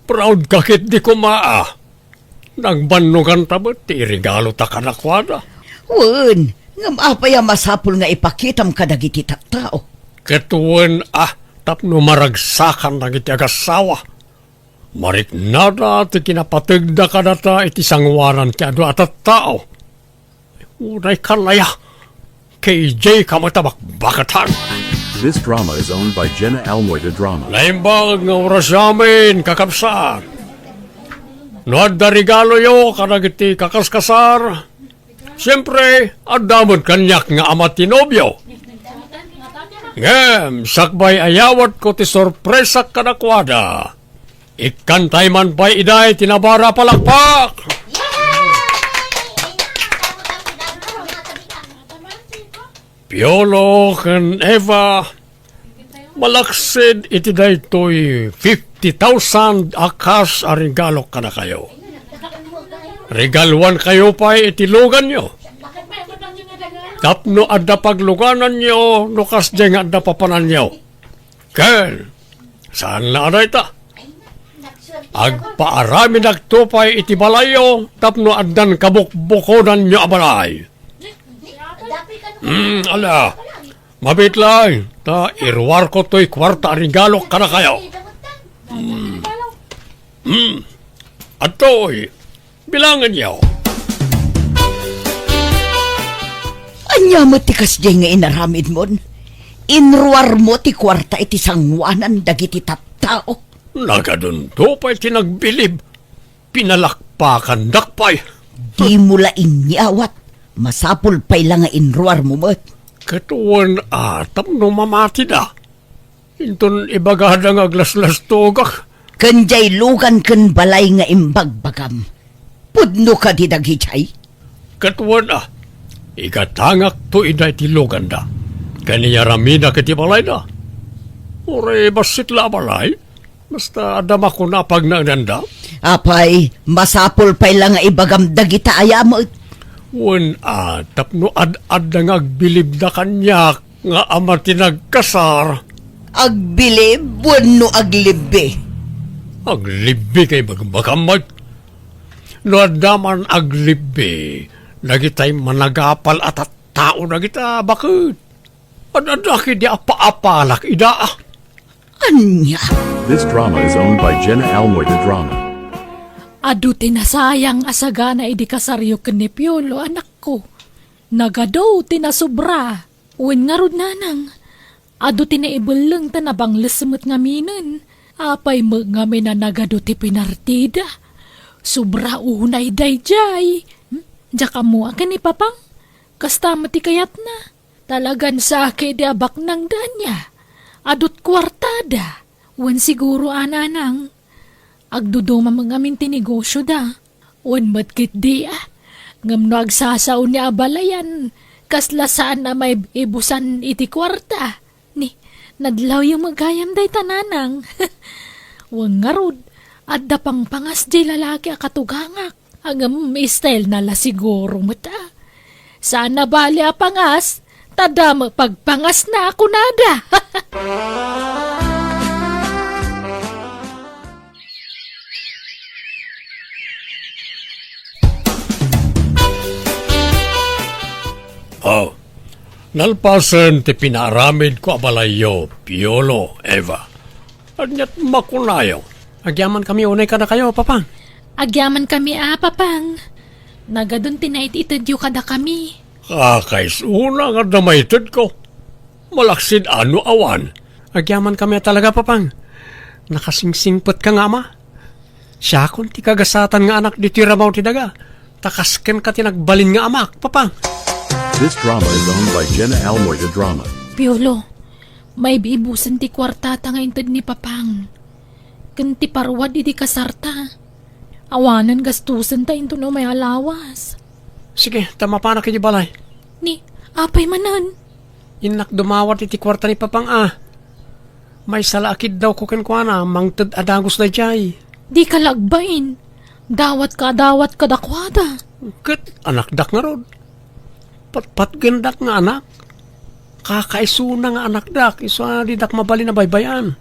proud kakit di ko maa. Nagbanugan tabot, ti regalo ta ka na kwada. Wen, ngam apay masapul nga ipakitam kadagiti tattao. Ketuwen tapno maragsakan na iti agasawa. Marik nada ti kinapatagda ka na ta iti sangwaran ti adu at tao. Unay kalaya, KJ kamatabak bakatan. This drama is owned by Jenna Almoy the Drama. Naimbag nga oras yamin, kakapsat. Noad da regalo yo, kanagiti kakaskasar. Siyempre, adamod kanyak nga amat tinobyo. Ngem, sakbay ayawat ko ti sorpresa kadakwada. Ikantay man pa'y iday, tinabara palakpak. Piolo ken Eva, malaksid iti daytoy 50,000 akas a regalo ka na kayo. Regaluan kayo pa itilugan nyo. Tapno adda pagluganan nyo, nukas dyan adda papanan nyo. Ken, saan na aday ta? Agpaarami nagtupay iti balayo, tapno addan kabukbukonan nyo abalay. Ala, mabit lang. Ta, irwar ko to'y kwarta regalo ka na kayo. At to'y, bilangan niyo. Anya mo ti kasdi nga inaramid mon. Inruar mo ti kwarta iti sangwanan dagiti tattao. Nagadun to pa'y tinagbilib. Pinalakpakan dakpay. Di mula inyawat. Masapul pa'y lang nga inruar mo mo't. Katuwan atam no mamati na. Inton ibagada nga glaslas togak. Kanjay lugan kan balay nga imbagbagam. Pudno ka di dagichay. Katuwan ikatangak to iday tilugan da. Kaniya ramina kiti balay na. Ure basit la balay. Basta adama ko na pag nagnanda. Apay, masapol pa'y lang nga ibagamdag ita ayamot. Wen tapno ad na ngagbilib na kanya nga ama tinagkasar. Agbilib, wano aglibi. Aglibi kay bagambagamay. No adaman aglibi. Nagitay managapal at tao na kita. Bakit? Adaki di apa-apalak ida. Anya? This drama is owned by Jenna Almoy the Drama. Adu tinasayang asaga na idikasaryo ken ni Piolo anak ko. Nagado tinasubra. Wen nga rod nanang. Adu tinaibeleng tanabang lesemut ngaminan. Apay ngami na nagado ti pinartida. Subra unay dayjay. Jaka mo akin ni papang. Kasta mati kayat na. Talagan sa ake di abak ng danya. Adut kwartada. Wen siguro ananang. Agduduma mangamin tinegosyo da. Wen matkit di Ngam no agsasaw ni abalayan. Kaslasaan na may ibusan iti kwarta. Ni, nadlaw yung magayam day tananang. Wang ngarod. Adda pang pangas di lalaki akatugangak. Hanggang style na la siguro mata. Sana bali a pangas. Tadama pagpangas na ako nada. Oh, nalpasan ti pinaramid ko abalayo, Piolo, Eva. Anyat makunayo. Agyaman kami unay ka na kayo, papang. Agyaman kami papang. Nagadun tinait itadyo kada kami. Kakaisuna nga damaytid ko. Malaksid ano awan. Agyaman kami talaga, papang. Nakasingsingpot ka nga, ma. Siya kung ti kagasatan nga anak di tiramaw ti daga. Takasken ka tinagbalin nga amak, papang. This drama is owned by Jenna Almoy the Drama. Piolo, may biibusan ti kwartata nga intad ni papang. Kanti parwad iti kasarta. Awanan gastusan ta into no may alawas. Sige, tama pa na kiti balay. Ni, apay manan. Inak dumawat iti kwarta ni papang May salakid daw ko kenkwana, mangtad adagos na jay. Di ka lagbain. Dawat ka dakwada. Ket, anak dak nga rod. Pat gendak nga anak. Kakaisuna nga anak dak. Iso di dak mabali na baybayan.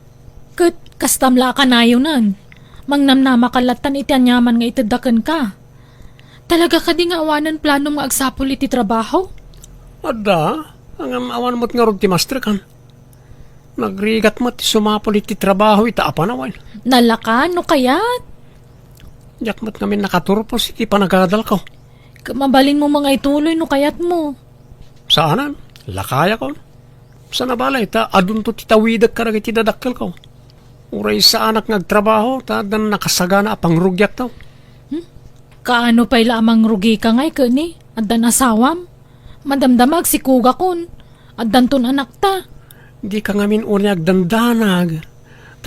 Kat, kastamla ka na yunan. Mangnamnama kalatan iti anyaman nga itadakan ka. Talaga ka di nga awanan plano nga agsapol iti trabaho? Ada, ang awan mo't nga rod ti master kan. Nagrigat mo't sumapol iti trabaho ita apanawan. Nalaka, no kayat? Diyak mo't kami nakaturpos iti panagadal ko. Mabalin mo mga ituloy no kayat mo. Saanan? Lakaya ko. Sa nabalay, adun to titawidag ka iti dadakkel ko. Uray sa anak nagtrabaho, dan nakasagana apang rugyak to. Kaano pa'y lamang rugi ka ngay kani? Addan asawam? Madamdamag si kuga kun. Addan ton anak ta. Di ka ngamin unyag dandanag.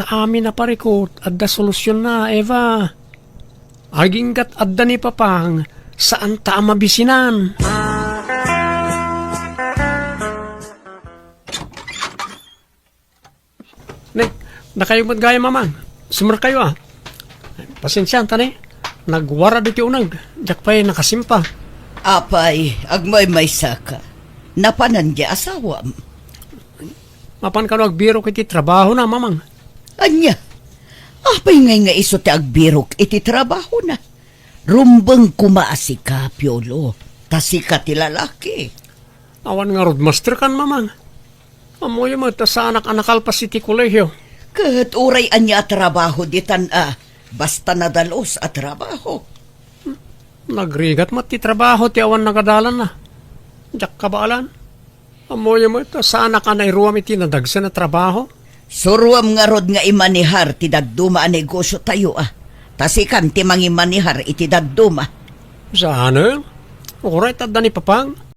Amin na parikot, adda solusyon na, Eva. Aginggat adda ni papang, saan ta mabisinan? Nakayumad gaya mamang. Sumar kayo Pasensyan tani. Nagwara dito unag. Diyak pa'y nakasimpa. Apay, agmay may saka. Napanan di asawam. Mapan ka agbiro kiti trabaho na mamang. Anya, apay ngay nga iso ti agbirok iti trabaho na. Rumbang kumaasi ka, Piolo. Tasika ti lalaki. Awan nga roadmaster kan mamang. Amoy mo sa anak-anakal pa si ti kolehiyo. Kat uray anya trabaho di basta nadalos at trabaho. Nagrigat mo ti trabaho ti awan nagadalan na. Diyak kabaalan. Amoy mo sa anak anay ruwam iti nadagsa na trabaho. Suruam nga rod nga imanihar ti dadduma a negosyo tayo Tasikan ti mangimanihar iti dadduma. Saan Oray tadda ni papang.